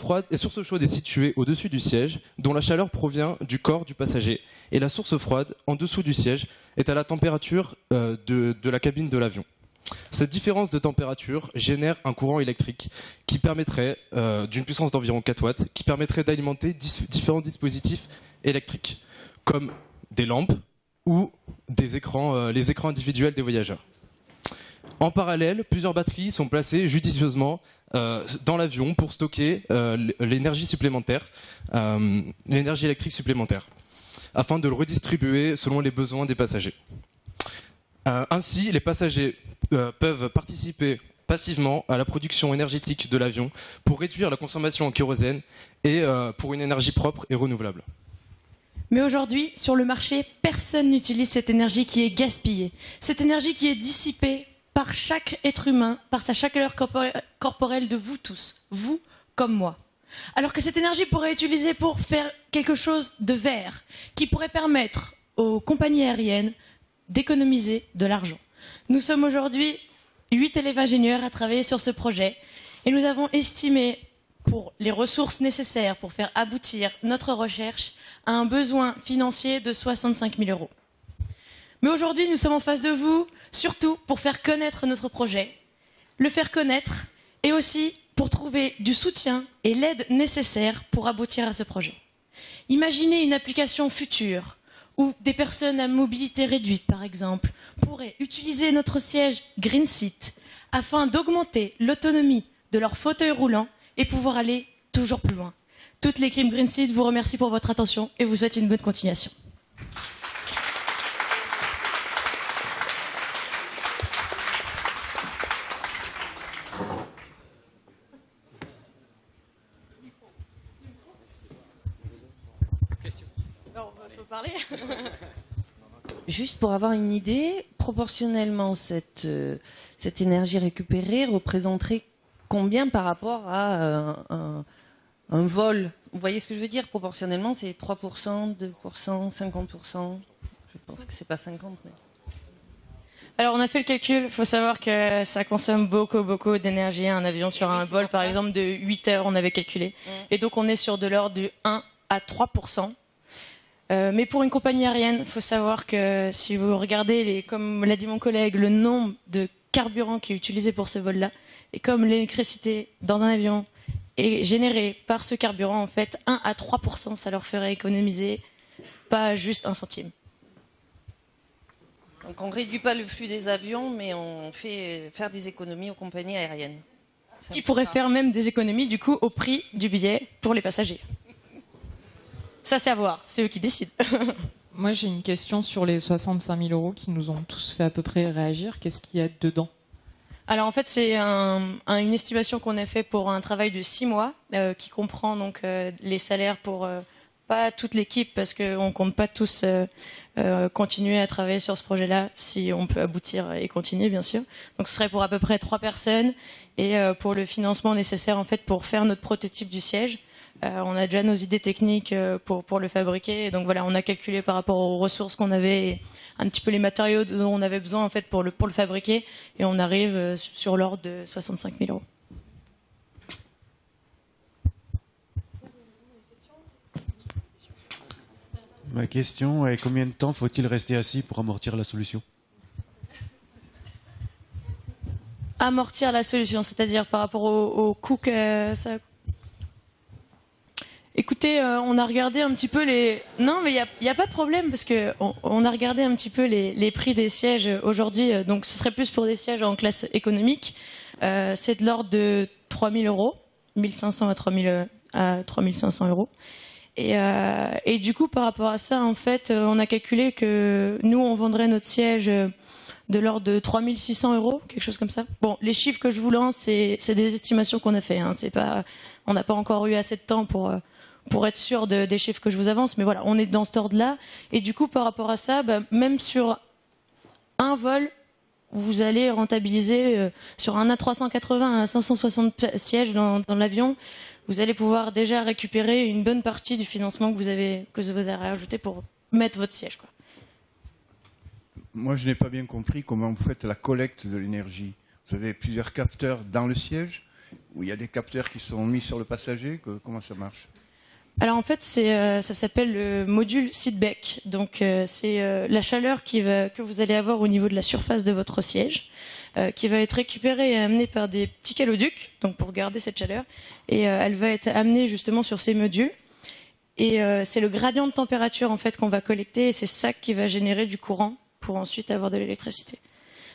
chaude est située au-dessus du siège, dont la chaleur provient du corps du passager. Et la source froide, en dessous du siège, est à la température de la cabine de l'avion. Cette différence de température génère un courant électrique qui permettrait, d'une puissance d'environ 4 watts, qui permettrait d'alimenter différents dispositifs électriques, comme des lampes ou les écrans individuels des voyageurs. En parallèle, plusieurs batteries sont placées judicieusement dans l'avion pour stocker l'énergie supplémentaire, l'énergie électrique supplémentaire. afin de le redistribuer selon les besoins des passagers. Ainsi, les passagers peuvent participer passivement à la production énergétique de l'avion pour réduire la consommation en kérosène et pour une énergie propre et renouvelable. Mais aujourd'hui, sur le marché, personne n'utilise cette énergie qui est gaspillée. Cette énergie qui est dissipée par chaque être humain, par sa chaleur corporelle de vous tous, vous comme moi. Alors que cette énergie pourrait être utilisée pour faire quelque chose de vert, qui pourrait permettre aux compagnies aériennes d'économiser de l'argent. Nous sommes aujourd'hui 8 élèves ingénieurs à travailler sur ce projet et nous avons estimé pour les ressources nécessaires pour faire aboutir notre recherche à un besoin financier de 65 000 €. Mais aujourd'hui, nous sommes en face de vous, surtout pour faire connaître notre projet, le faire connaître et aussi pour trouver du soutien et l'aide nécessaire pour aboutir à ce projet. Imaginez une application future où des personnes à mobilité réduite, par exemple, pourraient utiliser notre siège Green Seat afin d'augmenter l'autonomie de leur fauteuil roulant et pouvoir aller toujours plus loin. Toute l'équipe Green Seat vous remercie pour votre attention et vous souhaite une bonne continuation. Parler. Juste pour avoir une idée, proportionnellement, cette énergie récupérée représenterait combien par rapport à un vol? Vous voyez ce que je veux dire? Proportionnellement, c'est 3%, 2%, 50%. Je pense que c'est pas 50, mais... Alors on a fait le calcul, il faut savoir que ça consomme beaucoup d'énergie, un avion sur un vol par exemple de 8 heures, on avait calculé. Et donc on est sur de l'ordre du 1 à 3%. Mais pour une compagnie aérienne, il faut savoir que si vous regardez, comme l'a dit mon collègue, le nombre de carburant qui est utilisé pour ce vol-là, et comme l'électricité dans un avion est générée par ce carburant, en fait, 1 à 3%, ça leur ferait économiser pas juste 1 centime. Donc on ne réduit pas le flux des avions, mais on fait faire des économies aux compagnies aériennes. Qui pourraient faire même des économies, du coup, au prix du billet pour les passagers. Ça, c'est à voir. C'est eux qui décident. Moi, j'ai une question sur les 65 000 € qui nous ont tous fait à peu près réagir. Qu'est-ce qu'il y a dedans? Alors, en fait, c'est une estimation qu'on a fait pour un travail de 6 mois qui comprend donc les salaires pour pas toute l'équipe parce qu'on ne compte pas tous continuer à travailler sur ce projet-là si on peut aboutir et continuer, bien sûr. Donc, ce serait pour à peu près 3 personnes et pour le financement nécessaire en fait pour faire notre prototype du siège. On a déjà nos idées techniques pour le fabriquer. Et donc voilà, on a calculé par rapport aux ressources qu'on avait et un petit peu les matériaux dont on avait besoin en fait pour le fabriquer. Et on arrive sur l'ordre de 65 000 €. Ma question est combien de temps faut-il rester assis pour amortir la solution? Amortir la solution, c'est-à-dire par rapport au coût que ça... Écoutez, on a regardé un petit peu les... Non, mais il n'y a pas de problème parce qu'on a regardé un petit peu les prix des sièges aujourd'hui. Donc, ce serait plus pour des sièges en classe économique. C'est de l'ordre de 3 000 €, 1 500 à 3 500 €. Et du coup, par rapport à ça, en fait, on a calculé que nous, on vendrait notre siège de l'ordre de 3 600 €, quelque chose comme ça. Bon, les chiffres que je vous lance, c'est des estimations qu'on a fait. Hein. On n'a pas encore eu assez de temps pour être sûr des chiffres que je vous avance, mais voilà, on est dans cet ordre-là. Et du coup, par rapport à ça, même sur un vol, vous allez rentabiliser sur un A380 à 560 sièges dans l'avion, vous allez pouvoir déjà récupérer une bonne partie du financement que vous avez rajouté pour mettre votre siège, quoi. Moi, je n'ai pas bien compris comment vous faites la collecte de l'énergie. Vous avez plusieurs capteurs dans le siège, où il y a des capteurs qui sont mis sur le passager. Comment ça marche? Alors en fait, ça s'appelle le module seatback. Donc c'est la chaleur que vous allez avoir au niveau de la surface de votre siège, qui va être récupérée et amenée par des petits caloducs, donc pour garder cette chaleur, et elle va être amenée justement sur ces modules. Et c'est le gradient de température en fait qu'on va collecter, et c'est ça qui va générer du courant pour ensuite avoir de l'électricité.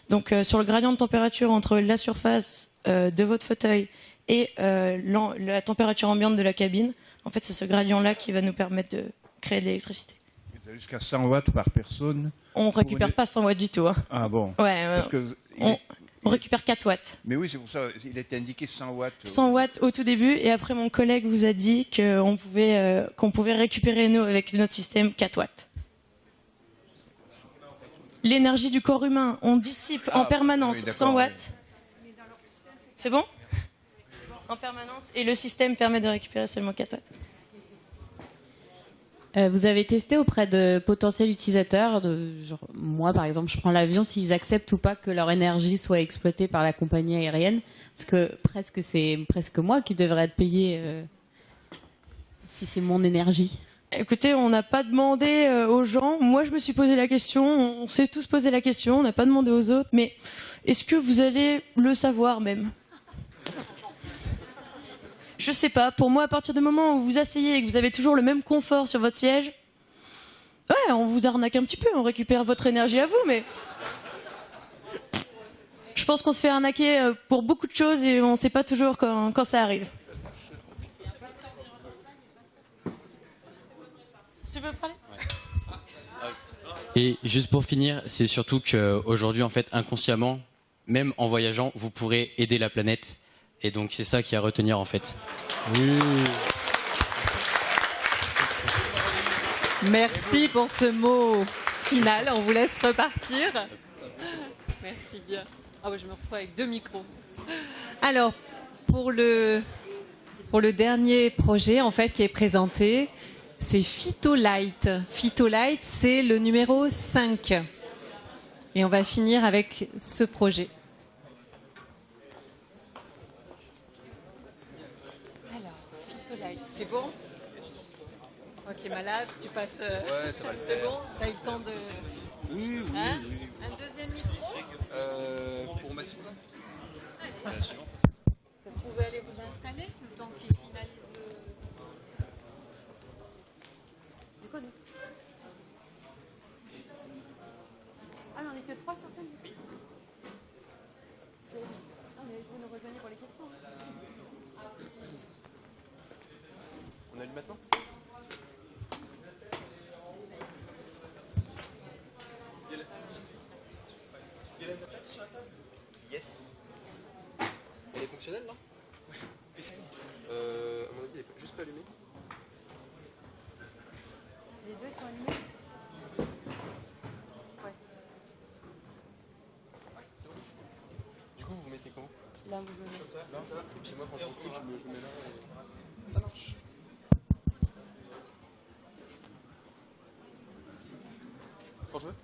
Donc sur le gradient de température entre la surface de votre fauteuil et la température ambiante de la cabine, en fait, c'est ce gradient-là qui va nous permettre de créer de l'électricité. Jusqu'à 100 watts par personne. On ne récupère pas 100 watts du tout. Hein. Ah bon? Ouais, on récupère 4 watts. Mais oui, c'est pour ça, il était indiqué 100 watts. 100 watts au tout début, et après mon collègue vous a dit qu'on pouvait récupérer, nous, avec notre système, 4 watts. L'énergie du corps humain, on dissipe en permanence 100 watts. C'est bon? En permanence. Et le système permet de récupérer seulement 4 watts. Vous avez testé auprès de potentiels utilisateurs, genre, moi par exemple, je prends l'avion, s'ils acceptent ou pas que leur énergie soit exploitée par la compagnie aérienne, parce que c'est presque moi qui devrais être payé si c'est mon énergie. Écoutez, on n'a pas demandé aux gens. Moi, je me suis posé la question. On s'est tous posé la question. On n'a pas demandé aux autres. Mais est-ce que vous allez le savoir même? Je sais pas. Pour moi, à partir du moment où vous vous asseyez et que vous avez toujours le même confort sur votre siège, ouais, on vous arnaque un petit peu. On récupère votre énergie à vous, mais je pense qu'on se fait arnaquer pour beaucoup de choses et on ne sait pas toujours quand ça arrive. Tu veux parler? Et juste pour finir, c'est surtout qu'aujourd'hui, en fait, inconsciemment, même en voyageant, vous pourrez aider la planète. Et donc, c'est ça qui est à retenir, en fait. Oui. Merci pour ce mot final. On vous laisse repartir. Merci bien. Ah ouais, je me retrouve avec 2 micros. Alors, pour le dernier projet, en fait, qui est présenté, c'est Phytolite. Phytolite, c'est le numéro 5. Et on va finir avec ce projet. Alors, Phytolite, c'est bon? Ok, malade, tu passes... Ouais, ça va le faire. C'est bon? Ça a eu le temps de... Oui, oui, hein? oui. Un deuxième micro? Pour Maxime. Allez. Vous pouvez aller vous installer le temps qu'il finalise le... Ah, on n'est que 3 sur scène. Ah, mais vous nous rejoignez pour les questions. On allume maintenant? Yes. Elle est fonctionnelle, non? Oui. À mon avis, elle est juste pas allumée. Les deux sont allumés? Ouais. C'est bon. Du coup, vous mettez comment? Là, vous venez. Comme ça? Là, ça va. Et puis moi, quand je recule, je me mets là et... Ça marche. Quand je veux.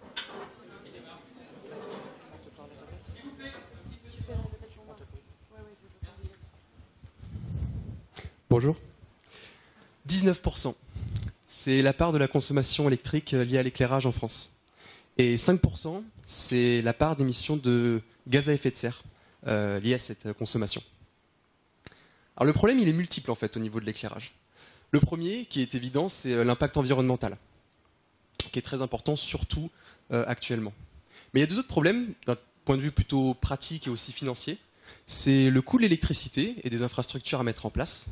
Bonjour. 19%. C'est la part de la consommation électrique liée à l'éclairage en France. Et 5%, c'est la part d'émissions de gaz à effet de serre liées à cette consommation. Alors le problème, il est multiple en fait au niveau de l'éclairage. Le premier, qui est évident, c'est l'impact environnemental, qui est très important, surtout actuellement. Mais il y a 2 autres problèmes, d'un point de vue plutôt pratique et aussi financier. C'est le coût de l'électricité et des infrastructures à mettre en place.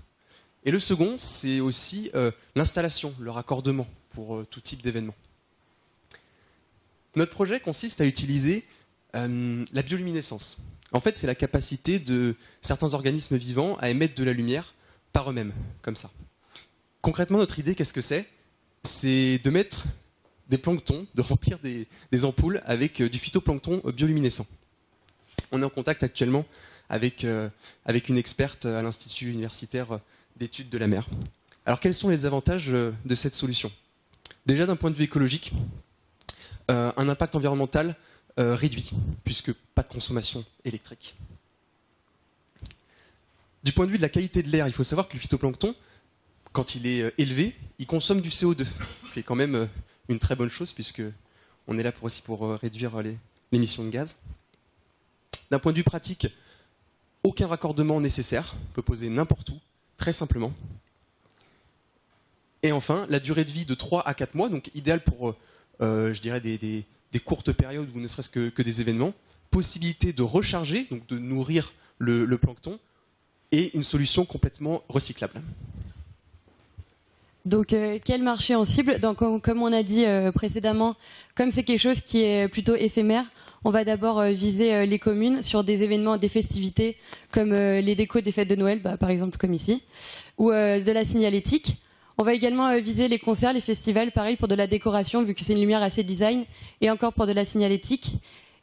Et le second, c'est aussi l'installation, le raccordement pour tout type d'événement. Notre projet consiste à utiliser la bioluminescence. En fait, c'est la capacité de certains organismes vivants à émettre de la lumière par eux-mêmes, comme ça. Concrètement, notre idée, qu'est-ce que c'est? C'est de mettre des planctons, de remplir des ampoules avec du phytoplancton bioluminescent. On est en contact actuellement avec une experte à l'Institut universitaire d'études de la mer. Alors quels sont les avantages de cette solution? Déjà d'un point de vue écologique, un impact environnemental réduit, puisque pas de consommation électrique. Du point de vue de la qualité de l'air, il faut savoir que le phytoplancton, quand il est élevé, il consomme du CO2. C'est quand même une très bonne chose, puisque on est là aussi pour réduire l'émission de gaz. D'un point de vue pratique, aucun raccordement nécessaire, on peut poser n'importe où, très simplement. Et enfin, la durée de vie de 3 à 4 mois, donc idéal pour, je dirais, des courtes périodes ou ne serait-ce que des événements. Possibilité de recharger, donc de nourrir le plancton, et une solution complètement recyclable. Donc, quel marché on cible? Donc, comme on a dit précédemment, comme c'est quelque chose qui est plutôt éphémère, on va d'abord viser les communes sur des événements, des festivités, comme les décos des fêtes de Noël, par exemple comme ici, ou de la signalétique. On va également viser les concerts, les festivals, pareil pour de la décoration, vu que c'est une lumière assez design, et encore pour de la signalétique.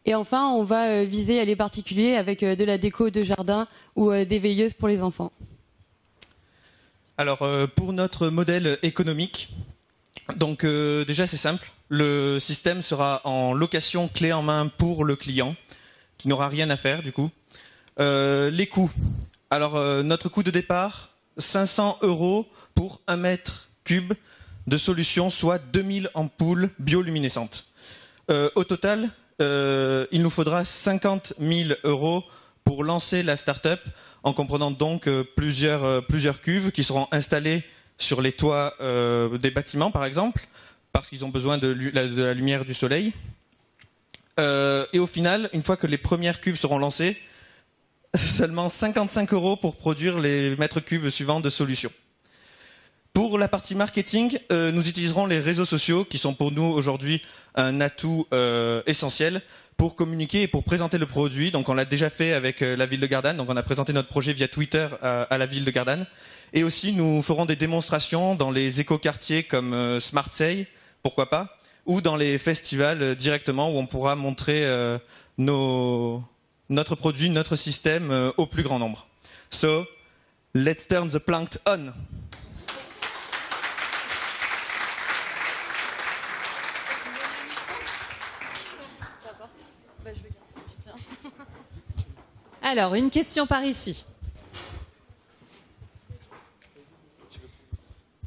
Et enfin, on va viser les particuliers avec de la déco de jardin ou des veilleuses pour les enfants. Alors, pour notre modèle économique, donc déjà c'est simple, le système sera en location clé en main pour le client, qui n'aura rien à faire du coup. Les coûts, alors notre coût de départ, 500 € pour 1 mètre cube de solution, soit 2000 ampoules bioluminescentes. Au total, il nous faudra 50 000 € pour lancer la start-up, en comprenant donc plusieurs cuves qui seront installées sur les toits des bâtiments, par exemple, parce qu'ils ont besoin de la lumière du soleil. Et au final, une fois que les premières cuves seront lancées, seulement 55 € pour produire les mètres cubes suivants de solution. Pour la partie marketing, nous utiliserons les réseaux sociaux qui sont pour nous aujourd'hui un atout essentiel pour communiquer et pour présenter le produit. Donc on l'a déjà fait avec la ville de Gardanne, donc on a présenté notre projet via Twitter à la ville de Gardanne. Et aussi nous ferons des démonstrations dans les écoquartiers comme Smartsey, pourquoi pas, ou dans les festivals directement où on pourra montrer notre produit, notre système au plus grand nombre. So, let's turn the plankton on. Alors, une question par ici.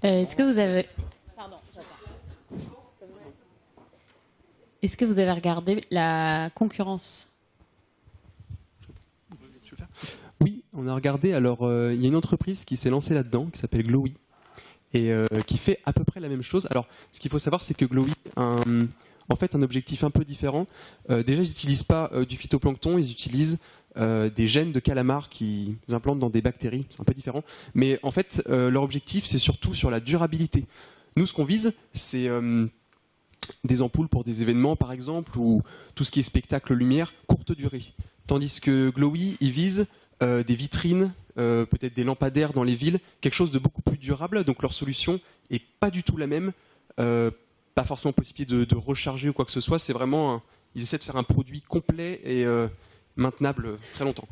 Est-ce que vous avez... Est-ce que vous avez regardé la concurrence? Oui, on a regardé. Alors, il y a une entreprise qui s'est lancée là-dedans, qui s'appelle Glowy, et qui fait à peu près la même chose. Alors, ce qu'il faut savoir, c'est que Glowy a en fait un objectif un peu différent. Déjà, ils n'utilisent pas du phytoplancton, ils utilisent des gènes de calamars qu'ils implantent dans des bactéries. C'est un peu différent. Mais en fait, leur objectif, c'est surtout sur la durabilité. Nous, ce qu'on vise, c'est des ampoules pour des événements, par exemple, ou tout ce qui est spectacle lumière, courte durée. Tandis que Glowy, ils visent des vitrines, peut-être des lampadaires dans les villes, quelque chose de beaucoup plus durable. Donc leur solution est pas du tout la même. Pas forcément possibilité de recharger ou quoi que ce soit. C'est vraiment, ils essaient de faire un produit complet et maintenable très longtemps.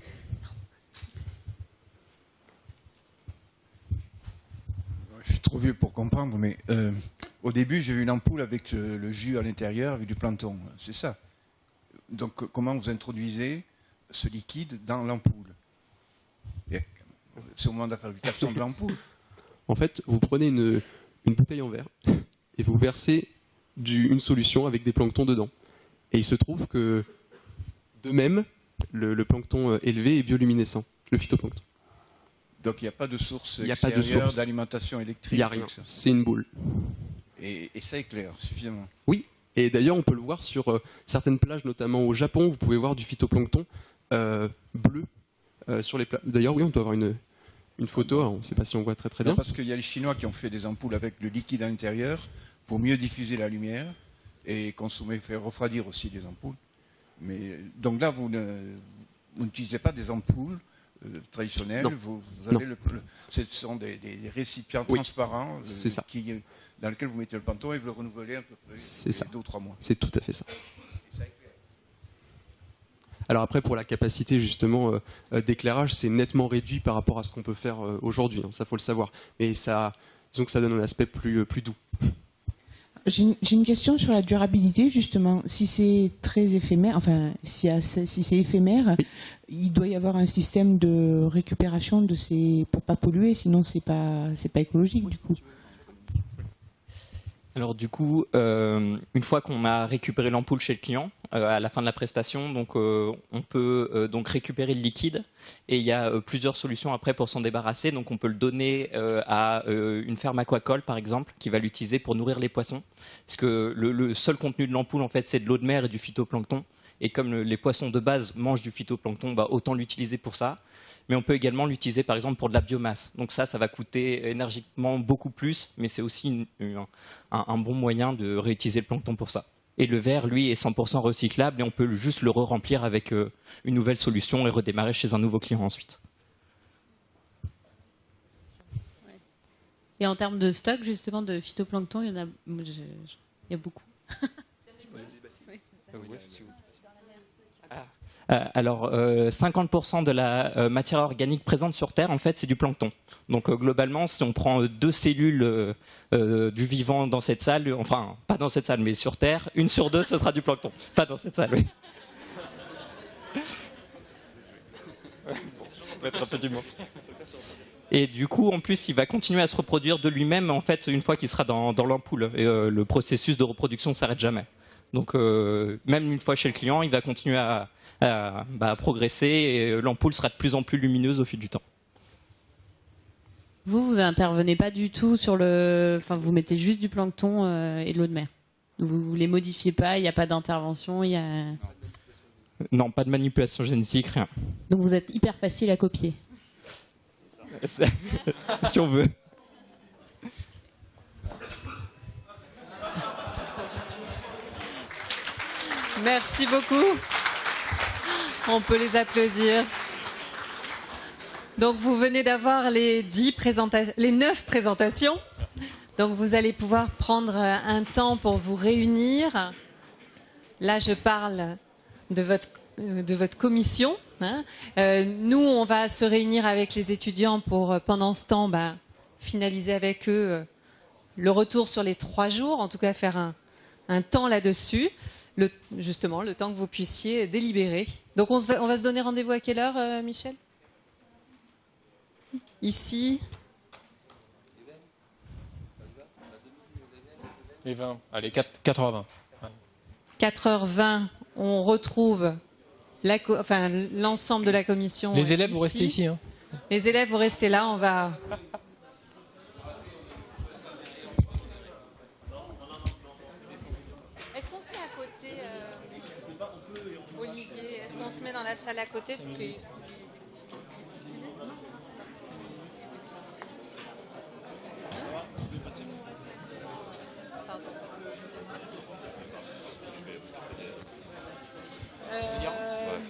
Je suis trop vieux pour comprendre, mais au début, j'ai vu une ampoule avec le jus à l'intérieur, avec du plancton. C'est ça. Donc, comment vous introduisez ce liquide dans l'ampoule? C'est au moment de la fabrication de l'ampoule. En fait, vous prenez une bouteille en verre et vous versez une solution avec des planctons dedans. Et il se trouve que, de même, le plancton élevé est bioluminescent, le phytoplancton. Donc il n'y a pas de source extérieure d'alimentation électrique? Il n'y a rien, c'est une boule. Et ça éclaire suffisamment? Oui, et d'ailleurs on peut le voir sur certaines plages, notamment au Japon, vous pouvez voir du phytoplancton bleu sur les plages. D'ailleurs oui, on doit avoir une photo, alors on ne sait pas si on voit très bien. Non, parce qu'il y a les Chinois qui ont fait des ampoules avec le liquide à l'intérieur pour mieux diffuser la lumière et faire refroidir aussi les ampoules. Mais, donc là, vous n'utilisez pas des ampoules traditionnelles, vous avez ce sont des récipients transparents dans lesquels vous mettez le plancton et vous le renouvelez à peu près 2 ou 3 mois. C'est tout à fait ça. Alors après, pour la capacité justement d'éclairage, c'est nettement réduit par rapport à ce qu'on peut faire aujourd'hui, hein, ça faut le savoir. Mais disons que ça donne un aspect plus doux. J'ai une question sur la durabilité, justement. Si c'est très éphémère, enfin, si c'est éphémère, oui, il doit y avoir un système de récupération pour pas polluer, sinon c'est pas écologique, du coup. Alors du coup, une fois qu'on a récupéré l'ampoule chez le client, à la fin de la prestation, donc on peut donc récupérer le liquide et il y a plusieurs solutions après pour s'en débarrasser. Donc on peut le donner à une ferme aquacole par exemple qui va l'utiliser pour nourrir les poissons, parce que le seul contenu de l'ampoule en fait c'est de l'eau de mer et du phytoplancton Et comme les poissons de base mangent du phytoplancton, bah, autant l'utiliser pour ça. Mais on peut également l'utiliser par exemple pour de la biomasse. Donc ça va coûter énergiquement beaucoup plus, mais c'est aussi un bon moyen de réutiliser le plancton pour ça. Et le verre, lui, est 100% recyclable et on peut juste le re-remplir avec une nouvelle solution et redémarrer chez un nouveau client ensuite. Et en termes de stock, justement, de phytoplancton, il y a beaucoup. Alors, 50% de la matière organique présente sur Terre, en fait, c'est du plancton. Donc, globalement, si on prend 2 cellules du vivant dans cette salle, enfin, pas dans cette salle, mais sur Terre, 1 sur 2, ce sera du plancton. Pas dans cette salle, oui. On peut être un peu du mot. Et du coup, en plus, il va continuer à se reproduire de lui-même, en fait, une fois qu'il sera dans l'ampoule. Et le processus de reproduction ne s'arrête jamais. Donc, même une fois chez le client, il va continuer à progresser et l'ampoule sera de plus en plus lumineuse au fil du temps. Vous intervenez pas du tout sur enfin, vous mettez juste du plancton et de l'eau de mer. Vous les modifiez pas, il n'y a pas d'intervention, Non, pas de manipulation génétique, rien. Donc vous êtes hyper facile à copier. Si on veut. Merci beaucoup. On peut les applaudir. Donc vous venez d'avoir les 9 présentations. Donc vous allez pouvoir prendre un temps pour vous réunir. Là, je parle de votre commission. Nous, on va se réunir avec les étudiants pour, pendant ce temps, finaliser avec eux le retour sur les 3 jours, en tout cas faire un temps là-dessus, justement, le temps que vous puissiez délibérer. Donc on va se donner rendez-vous à quelle heure, Michel? Ici. Les 20, allez, 4h20. 4h20, on retrouve l'ensemble de la commission. Les élèves, vous restez ici. Hein. Les élèves, vous restez là, on va... Est-ce qu'on se met à côté, Olivier? Est-ce qu'on se met dans la salle à côté parce que...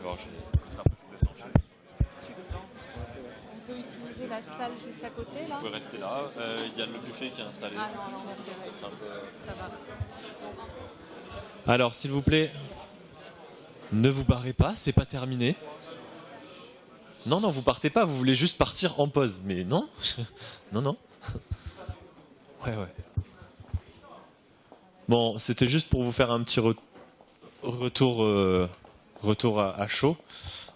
On peut utiliser la salle juste à côté là. Vous pouvez rester là. Il y a le buffet qui est installé. Ah non, ça va. Alors, s'il vous plaît, ne vous barrez pas, c'est pas terminé. Non, vous partez pas, vous voulez juste partir en pause. Mais non, non. Ouais. Bon, c'était juste pour vous faire un petit retour à chaud,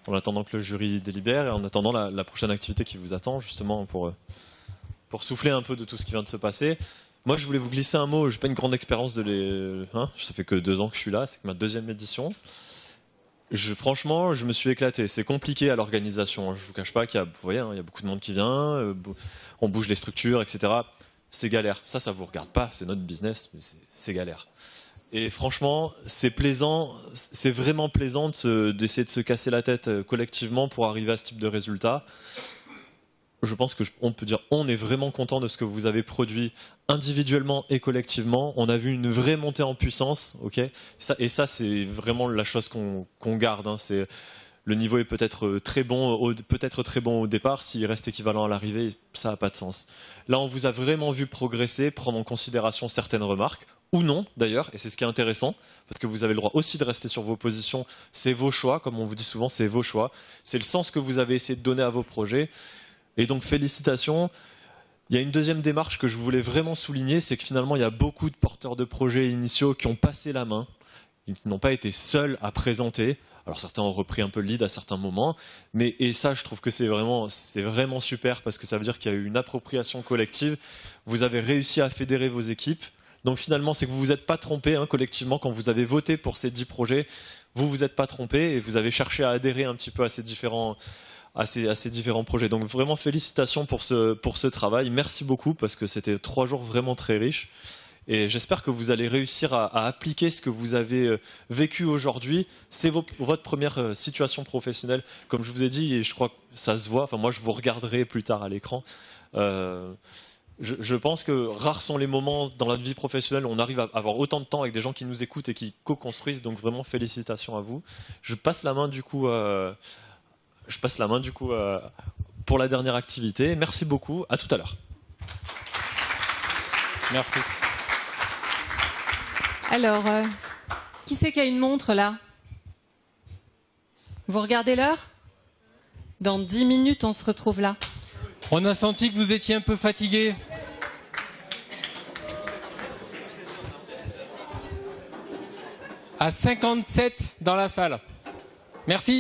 en attendant que le jury délibère et en attendant la prochaine activité qui vous attend, justement pour souffler un peu de tout ce qui vient de se passer. Moi, je voulais vous glisser un mot. Je n'ai pas une grande expérience ça fait que 2 ans que je suis là, c'est ma 2e édition. Franchement, je me suis éclaté. C'est compliqué à l'organisation. Je ne vous cache pas qu'il y a, vous voyez, il y a beaucoup de monde qui vient, on bouge les structures, etc. C'est galère. Ça vous regarde pas, c'est notre business, mais c'est galère. Et franchement, c'est plaisant, c'est vraiment plaisant d'essayer de se casser la tête collectivement pour arriver à ce type de résultat. Je pense qu'on peut dire on est vraiment content de ce que vous avez produit individuellement et collectivement. On a vu une vraie montée en puissance, ok. Et ça, c'est vraiment la chose qu'on garde. Hein. Le niveau est peut-être très bon au départ. S'il reste équivalent à l'arrivée, ça n'a pas de sens. Là, on vous a vraiment vu progresser, prendre en considération certaines remarques, ou non d'ailleurs, et c'est ce qui est intéressant, parce que vous avez le droit aussi de rester sur vos positions. C'est vos choix, comme on vous dit souvent, c'est vos choix. C'est le sens que vous avez essayé de donner à vos projets. Et donc félicitations. Il y a une deuxième démarche que je voulais vraiment souligner, c'est que finalement il y a beaucoup de porteurs de projets initiaux qui ont passé la main, qui n'ont pas été seuls à présenter. Alors certains ont repris un peu le lead à certains moments, et ça je trouve que c'est vraiment super parce que ça veut dire qu'il y a eu une appropriation collective. Vous avez réussi à fédérer vos équipes. Donc finalement c'est que vous vous êtes pas trompé collectivement quand vous avez voté pour ces 10 projets. Vous vous êtes pas trompé et vous avez cherché à adhérer un petit peu à ces différents projets. Donc vraiment félicitations pour ce travail. Merci beaucoup parce que c'était 3 jours vraiment très riches. Et j'espère que vous allez réussir à appliquer ce que vous avez vécu aujourd'hui. C'est votre première situation professionnelle. Comme je vous ai dit, et je crois que ça se voit, enfin, moi je vous regarderai plus tard à l'écran. Je pense que rares sont les moments dans notre vie professionnelle où on arrive à avoir autant de temps avec des gens qui nous écoutent et qui co-construisent. Donc vraiment félicitations à vous. Je passe la main du coup pour la dernière activité. Merci beaucoup. À tout à l'heure. Merci. Alors, qui c'est qui a une montre là? Vous regardez l'heure? Dans 10 minutes, on se retrouve là. On a senti que vous étiez un peu fatigué. À 57 dans la salle. Merci.